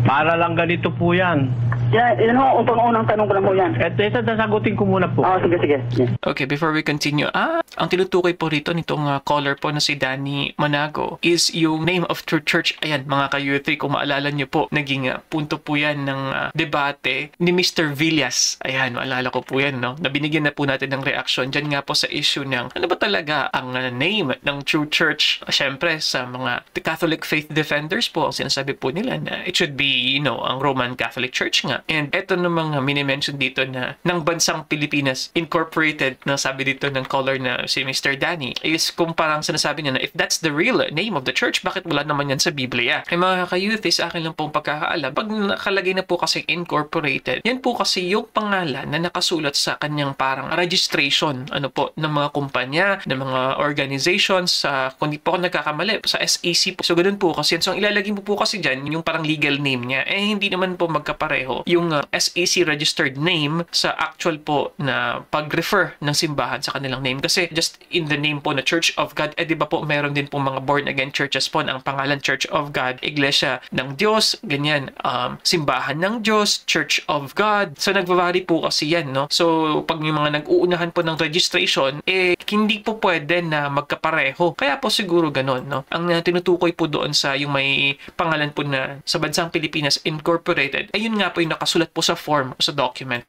Para lang ganito po yan. Yan ho, unang tanong ko lang po yan. Ito, nasagutin ko muna po. Sige. Okay, before we continue, ang tinutukoy po rito nitong caller po na si Danny Manago is yung name of true church. Ayan, mga ka-U3, kung maalala nyo po, naging punto po yan ng debate ni Mr. Villas. Ayan, maalala ko po yan, no? Nabinigyan na po natin ng reaction dyan nga po sa issue ng ano ba talaga ang name ng true church. Siyempre, sa mga Catholic faith defenders po, ang sinasabi po nila na it should be, ang Roman Catholic Church nga. And eto namang mini-mention dito na ng bansang Pilipinas Incorporated na sabi dito ng caller na si Mr. Danny is kung parang sinasabi niya na if that's the real name of the church, bakit wala naman yan sa Biblia? Kaya mga ka-youth, sa akin lang pong pagkakaalam, pag nakalagay na po kasi incorporated, yan po kasi yung pangalan na nakasulat sa kanyang parang registration ng mga kumpanya, ng mga organizations, kung di po ako nagkakamali, sa SEC po. So ganun po kasi yan. So ang ilalagay mo po kasi dyan, yung parang legal name niya, hindi naman po magkapareho yung SEC registered name sa actual po na pag-refer ng simbahan sa kanilang name. Kasi just in the name po na Church of God, di ba po meron din po mga born again churches po na ang pangalan Church of God, Iglesia ng Diyos, ganyan, simbahan ng Diyos, Church of God. So nagvavary po kasi yan, no? So pag yung mga nag-uunahan po ng registration, hindi po pwede na magkapareho. Kaya po siguro ganun, no? Ang tinutukoy po doon sa yung may pangalan po na sa bansang Pilipinas Incorporated, ayun nga po yung nakasulat po sa form o sa document?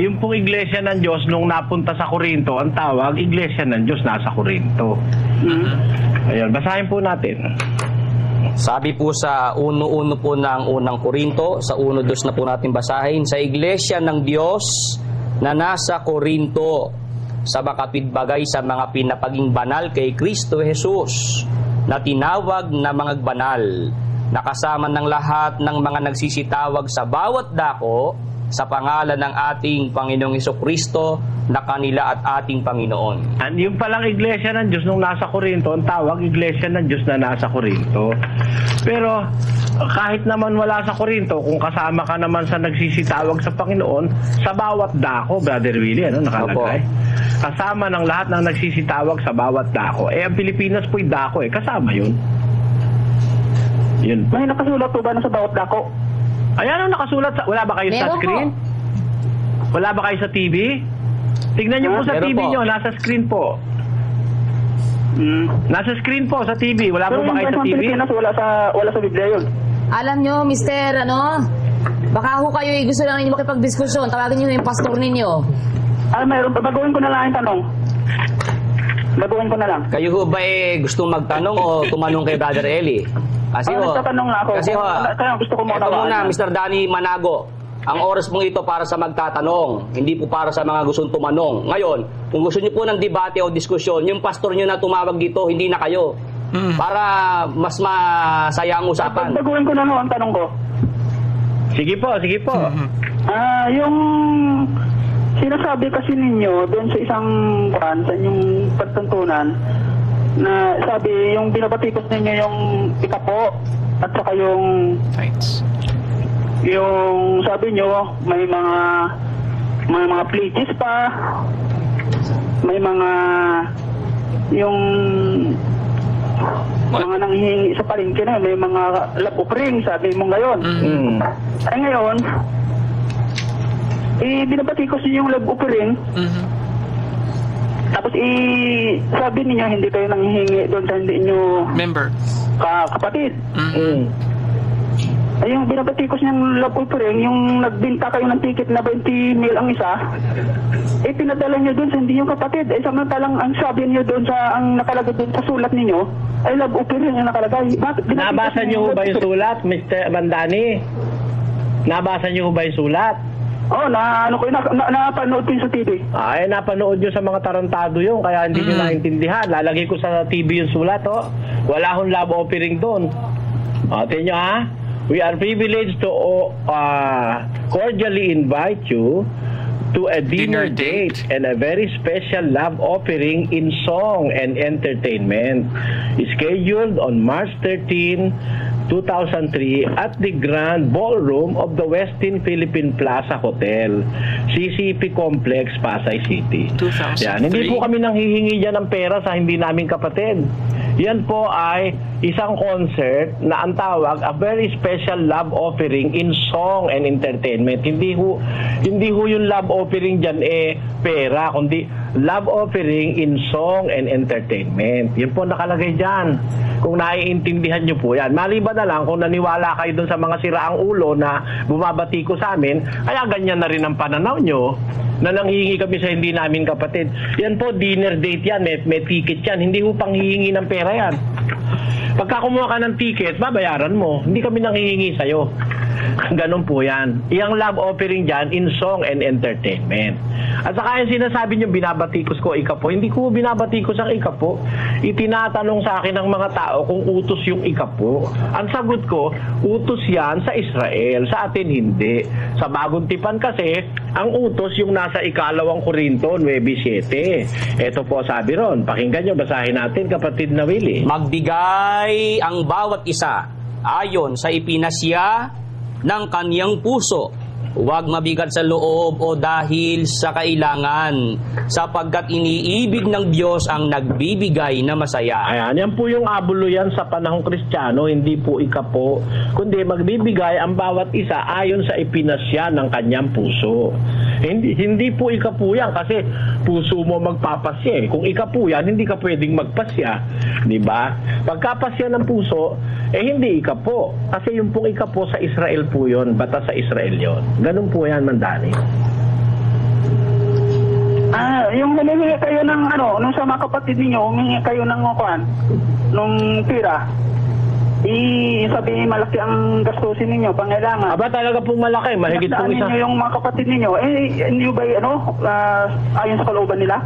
Yung pong Iglesia ng Diyos nung napunta sa Corinto, ang tawag, Iglesia ng Diyos nasa Corinto. Ayun, basahin po natin. Sabi po sa 1:1 po ng unang Korinto, sa 1:2 na po natin basahin, sa Iglesia ng Diyos na nasa Corinto, sa makapitbagay sa mga pinapaging banal kay Kristo Jesus, na tinawag na mga banal, nakasama ng lahat ng mga nagsisitawag sa bawat dako, sa pangalan ng ating Panginoong Hesukristo na kanila at ating Panginoon. Yung palang Iglesia ng Diyos nung nasa Corinto, ang tawag Iglesia ng Diyos na nasa Corinto. Pero kahit naman wala sa Corinto, kung kasama ka naman sa nagsisitawag sa Panginoon, sa bawat dako, Brother Willie, nakalagay? Kasama ng lahat ng nagsisitawag sa bawat dako. Ang Pilipinas po'y dako, kasama yun. Yun. May nakasulat po ba na sa bawat dako? Ayan ang nakasulat. Wala ba kayo sa Meron screen? po. Wala ba kayo sa TV? Tignan nyo po sa Meron TV po. nyo. Nasa screen po. Nasa screen po sa TV. Wala po Pero ba kayo yung sa bansang TV? Pilipinas, wala sa Biblia yun. Alam nyo, Mister, baka ho kayo gusto lang ninyo makipagdiskusyon. Tawagin nyo yung pastor ninyo. Mayroon pa. Baguhin ko na lang yung tanong. Baguhin ko na lang. Kayo ho ba gustong magtanong o tumanong kay Brother Eli? Kasi ho, nagtatanong na ako. Kasi ho, Kaya gusto ko ito muna, Mr. Danny Manago. Ang oras pong ito para sa magtatanong, hindi po para sa mga gustong tumanong. Ngayon, kung gusto niyo po ng debate o diskusyon, yung pastor niyo na tumawag dito, hindi na kayo. Para mas masaya ang usapan. Baguhin ko na lang ang tanong ko. Sige po, sige po. Yung sinasabi kasi ninyo doon sa isang sa inyong pagtuntunan na sabi yung binabatikos ninyo yung ikapo at saka yung Thanks. yung sabi nyo may mga pledges pa, may mga yung mga nanghihingi sa palengke na may mga love offering, sabi mo ngayon. Ay ngayon binabatikos niyo yung love offering. Tapos sabi niyo hindi kayo nanghihingi doon sa hindi niyo Member. kapatid. Ay yung binabatikos niyang love offering, yung nagbinta kayo ng ticket na 20 mil ang isa, pinadala niyo doon sa hindi yung kapatid. Samantalang ang sabi niyo doon sa ang nakalagay doon sa sulat niyo ay love offering yung nakalagay. Bakit Nabasa niyo ba yung sulat, Mr. Bandani? Nabasa niyo ba yung sulat? Napanood ko yun sa TV. Napanood nyo sa mga tarantado yun, kaya hindi nyo naintindihan. Lalagay ko sa TV yung sulat, Wala akong love offering doon. Tingnan nyo, We are privileged to cordially invite you to a dinner date and a very special love offering in song and entertainment scheduled on March 13, 2003 at the Grand Ballroom of the Westin Philippine Plaza Hotel, CCP Complex, Pasay City. 2003. Yan, hindi po kami nanghihingi dyan ng pera sa hindi namin kapatid. Yan po ay isang concert na ang tawag, a very special love offering in song and entertainment. Hindi ho yung love offering dyan pera, kundi love offering in song and entertainment. Yan po nakalagay dyan. Kung naiintindihan nyo po yan. Maliban na lang kung naniwala kayo dun sa mga siraang ulo na bumabati ko sa amin, kaya ganyan na rin ang pananaw nyo na nanghihingi kami sa hindi namin kapatid. Yan po, dinner date yan, may ticket yan. Hindi ho panghihingi ng pera yan. Pagka kumuha ka ng ticket, babayaran mo. Hindi kami nanghihingi sa'yo. Ganun po yan. Iyang love offering dyan in song and entertainment. At saka yung sinasabi nyo, binabatikos ko ikapo. Hindi ko binabatikos ang ikapo. Itinatanong sa akin ng mga tao kung utos yung ikapo. Ang sagot ko, utos yan sa Israel. Sa atin hindi. Sa Bagong Tipan kasi, ang utos yung nasa 2 Korinto 9:7. Ito po sabi ron. Pakinggan nyo, basahin natin, kapatid na Willie. Magbigay ang bawat isa ayon sa ipinasya ng kaniyang puso huwag mabigat sa loob o dahil sa kailangan, sapagkat iniibig ng Diyos ang nagbibigay na masaya. Ayan, yan po yung abuluyan sa panahong Kristiyano, hindi po ikapo, kundi magbibigay ang bawat isa ayon sa ipinasya ng kanyang puso. Hindi po ikapo yan kasi puso mo magpapasya. Kung ikapo yan, hindi ka pwedeng magpasya. Diba? Pagkapasya ng puso, hindi ikapo. Kasi yung pong ikapo sa Israel po yun, batas sa Israel yun. Ganun po yan, Mandani. Yung humingi kayo ng nung sa mga kapatid ninyo, humingi kayo ng nung pira. Sabi malaki ang gastusin ninyo, pangailangan. Aba talaga pong malaki, mahigit pong isa. Ninyo yung mga kapatid ninyo, hindi ba ayon sa kalooban nila?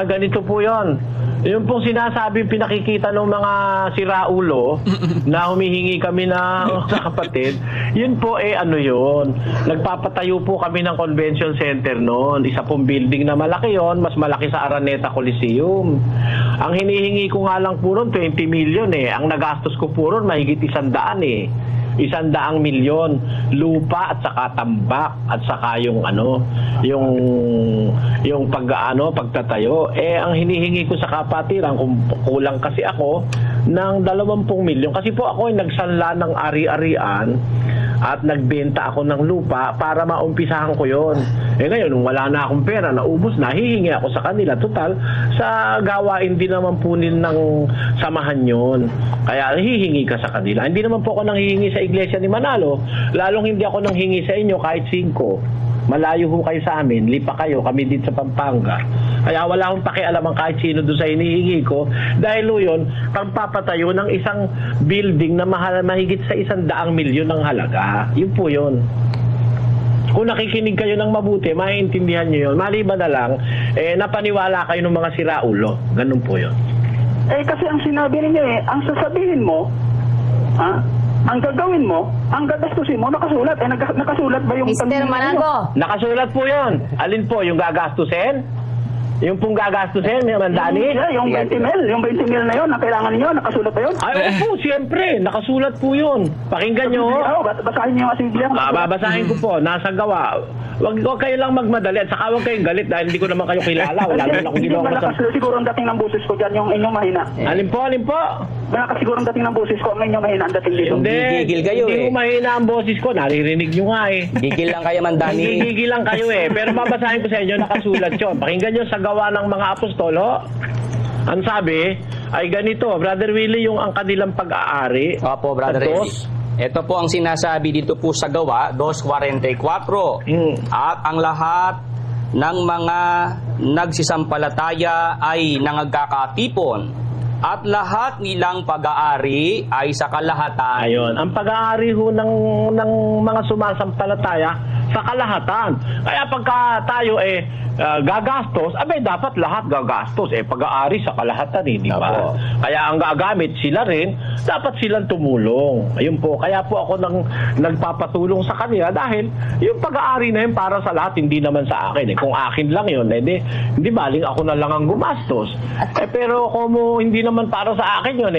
Ganito po yon. Yung pong sinasabi, pinakikita ng mga siraulo na humihingi kami na sa kapatid, yun po yun. Nagpapatayo po kami ng convention center noon. Isa pong building na malaki yon, mas malaki sa Araneta Coliseum. Ang hinihingi ko nga lang po ron, 20 million Ang nagastos ko po ron, mahigit 100 100 milyon lupa at saka tambak at saka yung pagtatayo. Ang hinihingi ko sa kapatiran, kung kulang kasi ako ng 20 milyon kasi po ako ay nagsanla ng ari-arian at nagbenta ako ng lupa para maumpisahan ko yon. Ngayon, nung wala na akong pera, naubos na, hihingi ako sa kanila. Total, sa gawain din naman po ng samahan yon. Kaya hihingi ka sa kanila. Hindi naman po ako nanghihingi sa iglesia ni Manalo. Lalong hindi ako nanghingi sa inyo kahit 5. Malayo ho kayo sa amin, lipa kayo, kami dito sa Pampanga. Kaya wala akong pakialam ang kahit sino doon sa hinihingi ko. Dahil yun, pagpapatayo ng isang building na mahigit sa 100 milyon ng halaga. Yun po yun. Kung nakikinig kayo ng mabuti, maiintindihan nyo yun. Maliban na lang, napaniwala kayo ng mga siraulo. Ganun po yun. Kasi ang sinabi ninyo ang sasabihin mo, ang gagawin mo, ang gagastusin mo, nakasulat. Nakasulat ba yung... Mr. Manago! Nakasulat po yun. Alin po, yung gagastusin? Yung pong gagastusin, Mandani? Yung 20 mil na yun, na kailangan niyo, nakasulat ba yun? Ay, po, siyempre, nakasulat po yun. Pakinggan nyo. Basahin niyo kasi bigyan. Babasahin ko po, nasa gawa. Wag kayo lang magmadali at saka huwag kayong galit dahil hindi ko naman kayo kilala. Wala naman akong ginawa masama. Siguro ang dating ng boses ko dyan, yung inyong mahina. Alin po? Siguro ang dating ng boses ko, ang inyong mahina ang dating dito. Gigil kayo Hindi ko mahina ang boses ko. Naririnig nyo nga Gigil lang kayo, Mandani. Gigil lang kayo Pero babasahin ko sa inyo, nakasulat yun. Pakinggan nyo sa gawa ng mga apostolo. Ang sabi ay ganito, Brother Willie, yung ang kanilang pag-aari. Opo, Brother Willie. Ito po ang sinasabi dito po sa gawa, 2:44. At ang lahat ng mga nagsisampalataya ay nangagkakatipon at lahat nilang pag-aari ay sa kalahatan. Ayun, ang pag-aari ho ng mga sumasampalataya sa kalahatan. Kaya pagka tayo gagastos, dapat lahat gagastos. Pag-aari sa kalahatan, di ba? Kaya ang gagamit sila rin, dapat silang tumulong. Ayun po, kaya po ako nagpapatulong sa kanila dahil yung pag-aari na yun para sa lahat, hindi naman sa akin. Kung akin lang yun, hindi baling ako na lang ang gumastos. Pero kung hindi naman para sa akin yun,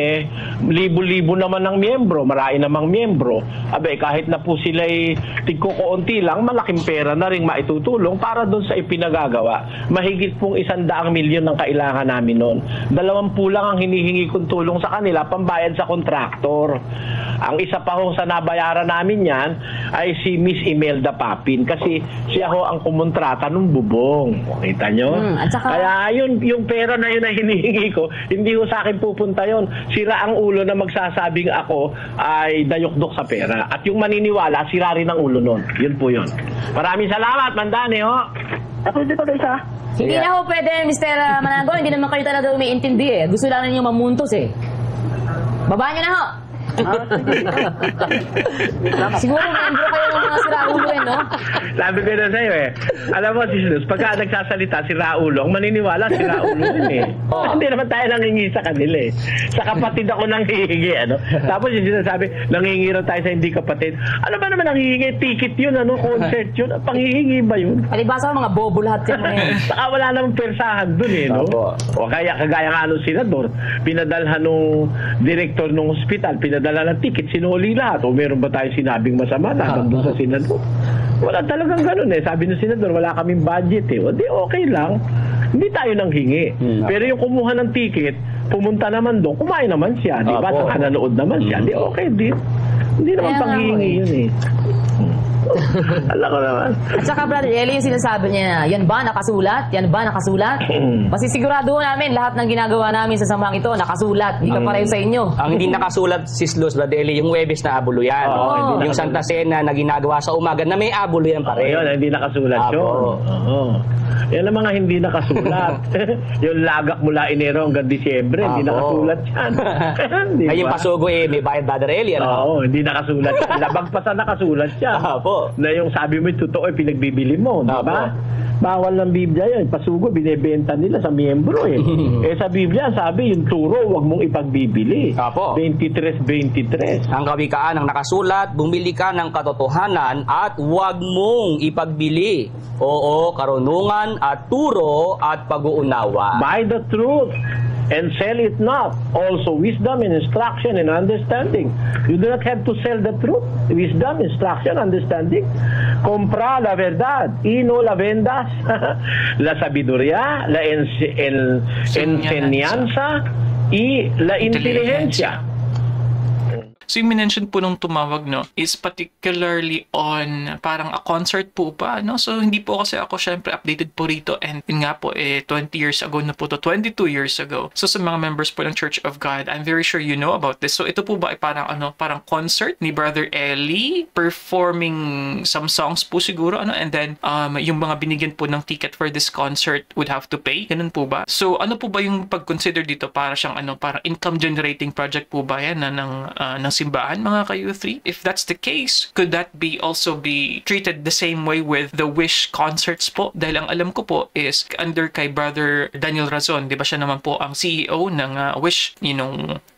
libo-libo naman ng miyembro, marami namang miyembro. Kahit na po sila'y tigkukunti lang, malaking pera na rin maitutulong para doon sa ipinagagawa. Mahigit pong 100 milyon ng kailangan namin noon. 20 lang ang hinihingi kong tulong sa kanila, pambayad sa kontraktor. Ang isa pa ho sa nabayaran namin yan ay si Miss Imelda Papin kasi siya ho ang kumontrata ng bubong. Kita nyo? Kaya yung pera na yun na hinihingi ko, hindi ho sa akin pupunta yun. Sira ang ulo na magsasabing ako ay dayokdok sa pera. At yung maniniwala, sira rin ang ulo nun. Yun po yun. Maraming salamat, Mandani ho. Ako dito guys Hindi na ho pwede, Mr. Manago. Hindi naman kayo talaga umiintindi Gusto lang ninyo mamuntos Babaan nyo na ho. Siguro membro kayo ng mga siraulo no? Sabi ko na sa'yo alam mo si Jesus, pagka nagsasalita si Raulo, ang maniniwala si Raulo din Hindi naman tayo nangingi sa kanila Sa kapatid ako nanghihingi Tapos yung sinasabi, nangingi raw tayo sa hindi kapatid. Ano ba naman nanghihingi? Ticket yun, concert yun. Panghihingi ba yun? Palibasa mga bobo lahat yan Saka wala namang persahan dun no? O kaya kagaya nga nung senador, pinadalhan nung direktor ng ospital, pinadala ng ticket, sinuli lahat. O meron ba tayo sinabing masama laban doon sa senador? Wala talagang ganun eh. Sabi ng senador, wala kaming budget eh. O di okay lang. Hindi tayo nang hingi. Pero yung kumuha ng ticket, pumunta naman doon, kumain naman siya. Di ba? Saka nanood naman siya. Di okay, hindi naman panghihingi yun eh. Alam ko naman. At saka Brother Eli, yung sinasabi niya na, yan ba nakasulat? Yan ba nakasulat? Masisigurado namin lahat ng ginagawa namin sa samang ito, nakasulat. Hindi ka pareho sa inyo. Ang hindi nakasulat, Sis Luz, Brother Eli, yung Webes na abulo yan. Yung Santa Cena na ginagawa sa umaga na may abulo yan pa rin. Yun, hindi nakasulat yun. Yan ang mga hindi nakasulat. Yung lagak mula Enero hanggang Disyembre, hindi nakasulat yan. Ay, yung pasugo may bayad, Brother Eli. Oo, hindi nakasulat yan. Labag pa sa nakasulat yan. Na yung sabi mo, totoo, pinagbibili mo. Di ba? Bawal ng Biblia yun. Pasugo, binibenta nila sa miyembro eh. Sa Biblia, sabi, yung turo, huwag mong ipagbibili. 23:23. Ang kawikaan ng nakasulat, bumili ka ng katotohanan at huwag mong ipagbili. Oo, karunungan at turo at pag-uunawa. Buy the truth and sell it not. Also wisdom and instruction and understanding. You do not have to sell the truth. Wisdom, instruction, understanding. Compra la verdad y no la vendas. La sabiduría, la enseñanza y la inteligencia. So yung minention po nung tumawag, no, is particularly on parang a concert po ba, no? So hindi po kasi ako syempre updated po rito, and yun nga po, 20 years ago na po to, 22 years ago. So sa mga members po ng Church of God, I'm very sure you know about this. So ito po ba ay parang parang concert ni Brother Eli performing some songs po siguro, and then yung mga binigyan po ng ticket for this concert would have to pay? Ganun po ba? So ano po ba yung pag-consider dito para siyang parang income generating project po ba yan ng simbahan, mga ka-U3? If that's the case, could that also be treated the same way with the Wish concerts po? Dahil ang alam ko po is under kay Brother Daniel Razon, di ba siya naman po ang CEO ng Wish,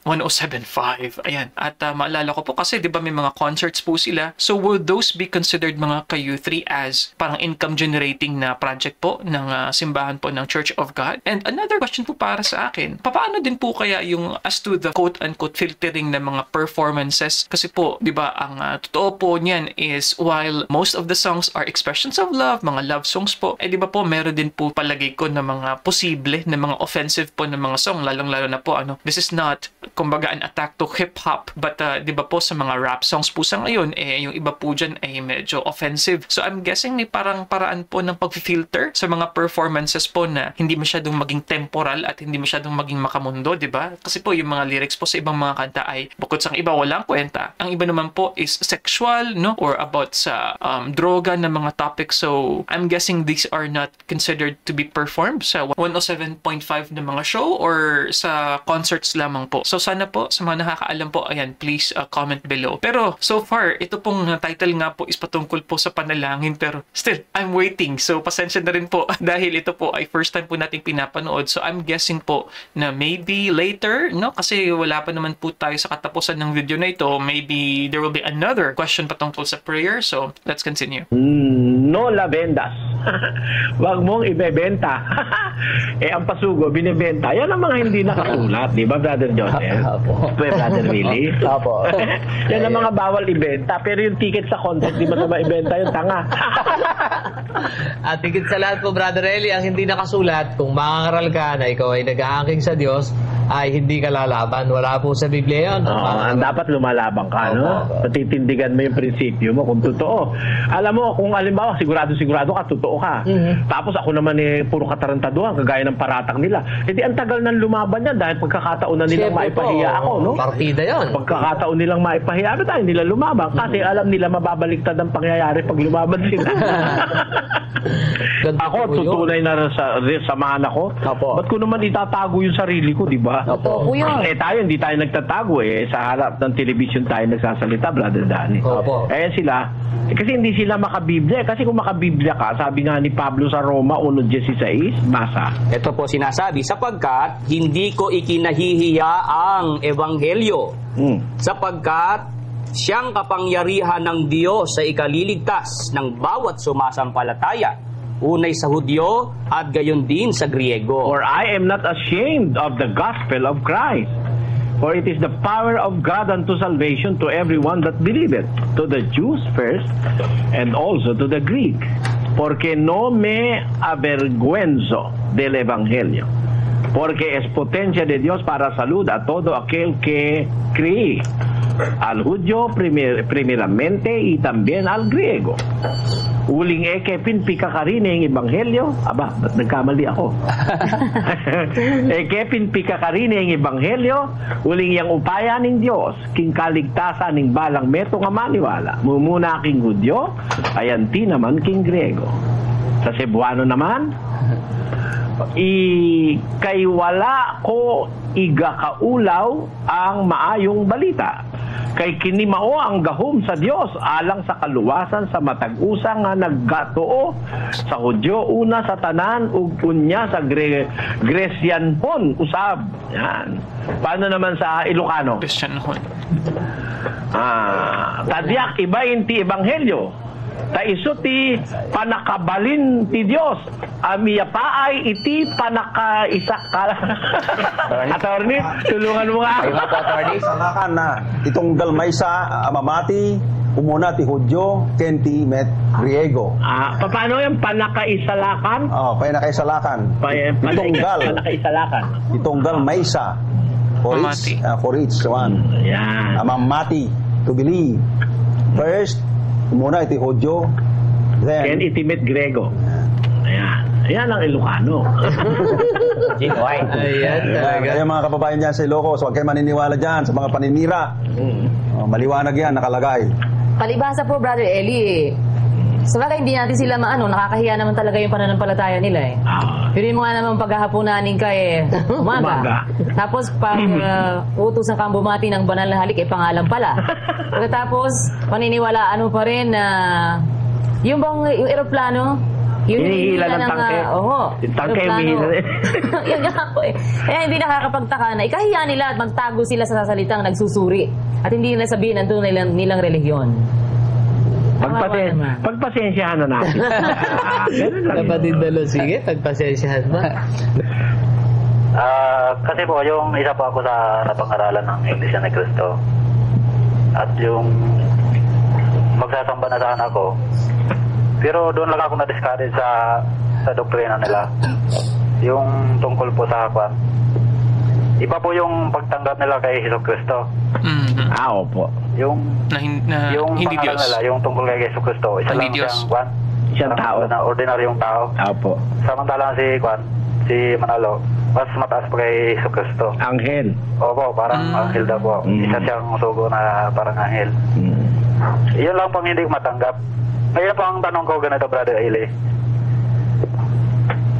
1075. Ayan. At maalala ko po kasi 'di ba may mga concerts po sila. So would those be considered mga ka-U3 as parang income generating na project po ng simbahan po ng Church of God? And another question po para sa akin, paano din po kaya yung as to the quote-unquote filtering ng mga performances? Kasi po, 'di ba, ang totoo po niyan is while most of the songs are expressions of love, mga love songs po, 'di ba po meron din po palagay ko na mga posible na mga offensive po na mga song, lalong-lalo na po this is not kumbaga an attack to hip-hop, but di ba po sa mga rap songs po sa ngayon, yung iba po dyan ay medyo offensive. So I'm guessing may parang paraan po ng pag-filter sa mga performances po na hindi masyadong maging temporal at hindi masyadong maging makamundo, di ba? Kasi po yung mga lyrics po sa ibang mga kanta ay bukod sa iba walang kwenta. Ang iba naman po is sexual, no? Or about sa droga na mga topics. So I'm guessing these are not considered to be performed sa 107.5 na mga show or sa concerts lamang po. So sana po sa mga nakakaalam po, ayan, please comment below. Pero so far, ito pong title nga po is patungkol po sa panalangin, pero still, I'm waiting. So pasensya na rin po dahil ito po ay first time po nating pinapanood. So I'm guessing po na maybe later, no? Kasi wala pa naman po tayo sa katapusan ng video na ito. Maybe there will be another question patungkol sa prayer. So let's continue. No la vendas. Wag mong ibebenta. Ang pasugo, binibenta. Yan ang mga hindi nakasulat, di ba, Brother Joseph? Brother Willie? Opo. Yan ang mga bawal ibenta. Pero yung ticket sa concert, di ba sa maibenta yung tanga? At higit sa lahat po, Brother Eli, ang hindi nakasulat, kung mangangaral ka na ikaw ay nag-aangking sa Diyos, ay hindi ka lalaban. Wala po sa Biblia yun. Dapat lumalabang ka, no? Patitindigan mo yung prinsipyo mo kung totoo. Alam mo, kung alimbawa, sigurado ka, totoo ka. Tapos ako naman puro katarantaduhan, kagaya ng paratang nila. Hindi ang tagal nang lumaban yan dahil pagkakataon na nilang maipahiya ako, no? Partida yun. Pagkakataon nilang maipahiya, tayo nila lumabang kasi alam nila mababaliktad ang pangyayari pag lumaban sila. Ako, tutunay na samahan ako. Ba't ko naman itatago yung sarili ko, di ba? Opo, yan. Tayo, hindi tayo nagtatago sa harap ng television tayo nagsasalita, Brother Danny. Opo. Sila, kasi hindi sila makabiblia. Kasi kung makabiblia ka, sabi nga ni Pablo sa Roma 1:16, basa. Ito po sinasabi, sapagkat hindi ko ikinahihiya ang ebanghelyo, sapagkat siyang kapangyarihan ng Diyos sa ikaliligtas ng bawat sumasampalataya, unay sa Hudyo at gayon din sa Griego. For I am not ashamed of the gospel of Christ, For it is the power of God unto salvation to everyone that believeth, to the Jews first, and also to the Greek. Porque no me avergüenzo del Evangelio, porque es potencia de Dios para salud a todo aquel que cree, al judío primeramente y también al griego. Uling ekepin pikakarin ng Ebanghelyo. Aba, ba't nagkamali ako? Ekepin pikakarin ng Ebanghelyo, uling yang upaya ng Diyos, king kaligtasan ng balang meto nga maniwala. Mumuna king Hudyo, ayanti naman king Griego. Sa Cebuano naman, kay wala ko igakaulaw ang maayong balita. Kay kinimao ang gahom sa Dios alang sa kaluwasan sa matag-usa nga naggatoo sa Hudyo una sa tanan ug unya sa Grecianhon usab. Yan. Paano naman sa Ilocano? Christianhon. Tadyak iba ti ebanghelyo. Ta iso ti panakabalin ti Dios. Amiya paay iti panakaisakal. Attorney, tulungan mo nga. Ay, mga po, attorney. Salakan na itong dalmaysa mamati umuna ti Hudyo kenti met Griego. Paano yung panakaisalakan? Panakaisalakan. Itonggal. Panakaisalakan. Itonggal maysa. For each one. Yan. Mamati, to believe. First, umuna iti Hudyo, then Ken iti met Griego. Ayan. Ayan ang Ilocano. Genuine. Ayan talaga. Kaya mga kababayan dyan sa Ilocos, huwag kayo maniniwala dyan sa mga paninira. Maliwanag yan, nakalagay. Palibhasa po, Brother Eli, sa bagay, hindi natin sila nakakahiya naman talaga yung pananampalataya nila eh. Pero yung mga naman paghahaponanin ka umaga. Tapos pag utusan kang bumati ng banal na halik, pangalan pala. Pagkatapos, paniniwalaan mo pa rin na yung aeroplano, yung hinihila ng tangke. Tangke yung hinihila. Yan nga po eh. Kaya hindi nakakapagtaka na ikahiya nila at magtago sila sa salitang nagsusuri. At hindi nila sabihin nandun nilang relihiyon. Pagpasensyahan na natin. Kapatid Dalo, sige, pagpasensyahan ba? Kasi po, yung isa po ako sa napangaralan ng Iglesia ni Cristo. At yung magsasamba na sana ako. Pero doon lang ako na-discourage sa doktrina nila. Yung tungkol po sa kwan. Iba po yung pagtanggap nila kay Hesus Cristo. Opo. Yung hindi pangalan Diyos. nila, yung tungkol kay Hesus Cristo, isa Hindi lang Diyos. siyang kwan. Isang tao. Ordinaryong tao. Opo. Samantalang si Manalo, mas mataas pa kay Hesus Cristo. Anghel. Opo, parang anghel daw po. Isa siyang sugo na parang anghel. Yun lang pang hindi ko matanggap. Ngayon po ang tanong ko ganito, Brother Eli.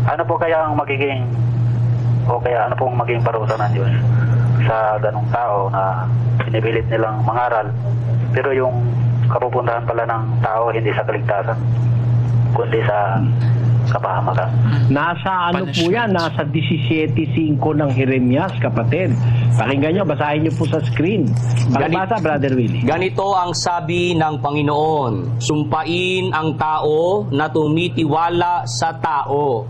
Ano po kaya ang magiging ano pong maging parusa ng Diyos sa ganong tao na pinipilit nilang mangaral pero yung kapupuntahan pala ng tao hindi sa kaligtasan kundi sa kapahamakan. Nasa po yan? Nasa 17.5 ng Jeremias, kapatid. Pakinggan nyo, basahin nyo po sa screen. Pakibasa, Brother Willie. Ganito ang sabi ng Panginoon, sumpain ang tao na tumitiwala sa tao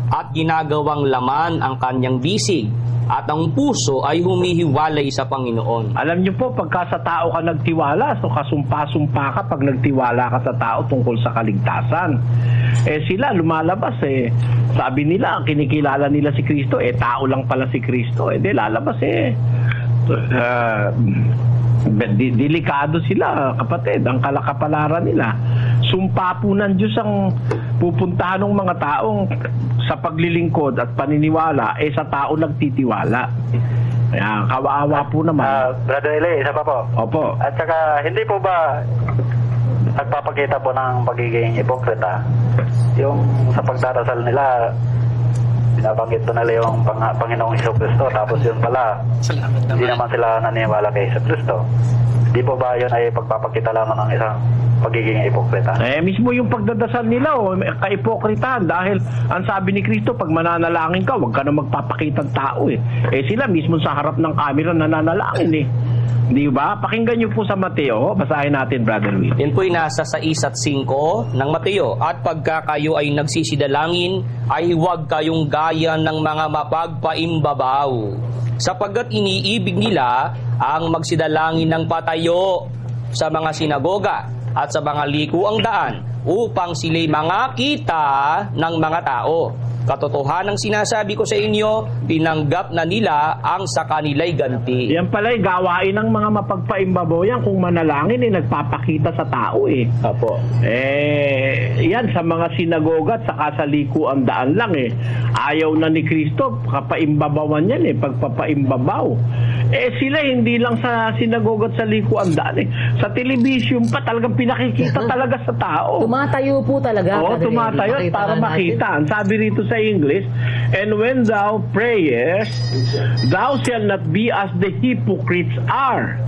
at ginagawang laman ang kanyang bisig at ang puso ay humihiwalay sa Panginoon. Alam nyo po, pagka sa tao ka nagtiwala, so kasumpa-sumpa ka pag nagtiwala ka sa tao tungkol sa kaligtasan. Sila lumalabas sabi nila, kinikilala nila si Kristo, tao lang pala si Kristo. Di lalabas delikado sila, kapatid, ang kalakapalaran nila. Sumpa po ng Diyos ang pupuntahan ng mga taong sa paglilingkod at paniniwala sa tao nagtitiwala. Kaya kawawa po naman. Brother Eli, isa pa po. Opo. At saka hindi po ba nagpapakita po ng pagiging hipokrita yung sa pagdarasal nila binabanggit po nila yung Panginoong Jesucristo tapos yun pala hindi naman sila naniniwala kay Jesucristo. Di po ba yun ay pagpapakita lamang ng isang pagiging hipokrita? Mismo yung pagdadasal nila ka-hipokritahan dahil ang sabi ni Kristo, pag mananalangin ka, huwag ka na magpapakita ng tao sila mismo sa harap ng camera nananalangin Di ba? Pakinggan niyo po sa Mateo. Basahin natin, Brother Will. Yan po'y nasa 6 at 5 ng Mateo. At pagka kayo ay nagsisidalangin, ay huwag kayong gaya ng mga mapagpaimbabaw. sapagkat iniibig nila ang magsidalangin ng patayo sa mga sinagoga at sa mga likuang daan upang sila'y makita ng mga tao. Katotohanang sinasabi ko sa inyo, tinanggap na nila ang sa kanila'y ganti. Yan pala'y gawain ng mga mapagpaimbabaw yan. Kung manalangin, nagpapakita sa tao eh. Apo. Yan sa mga sinagoga at saka sa likuang daan lang eh. Ayaw na ni Kristo, kapaimbabawan yan eh, pagpapaimbabaw. Sila hindi lang sa sinagoga at sa likuang daan eh. Sa television pa talagang pinakikita talaga sa tao. Tumatayo po talaga. Oo, tumatayo para makita. Ang sabi rito sa English, and when thou prayest, thou shalt not be as the hypocrites are,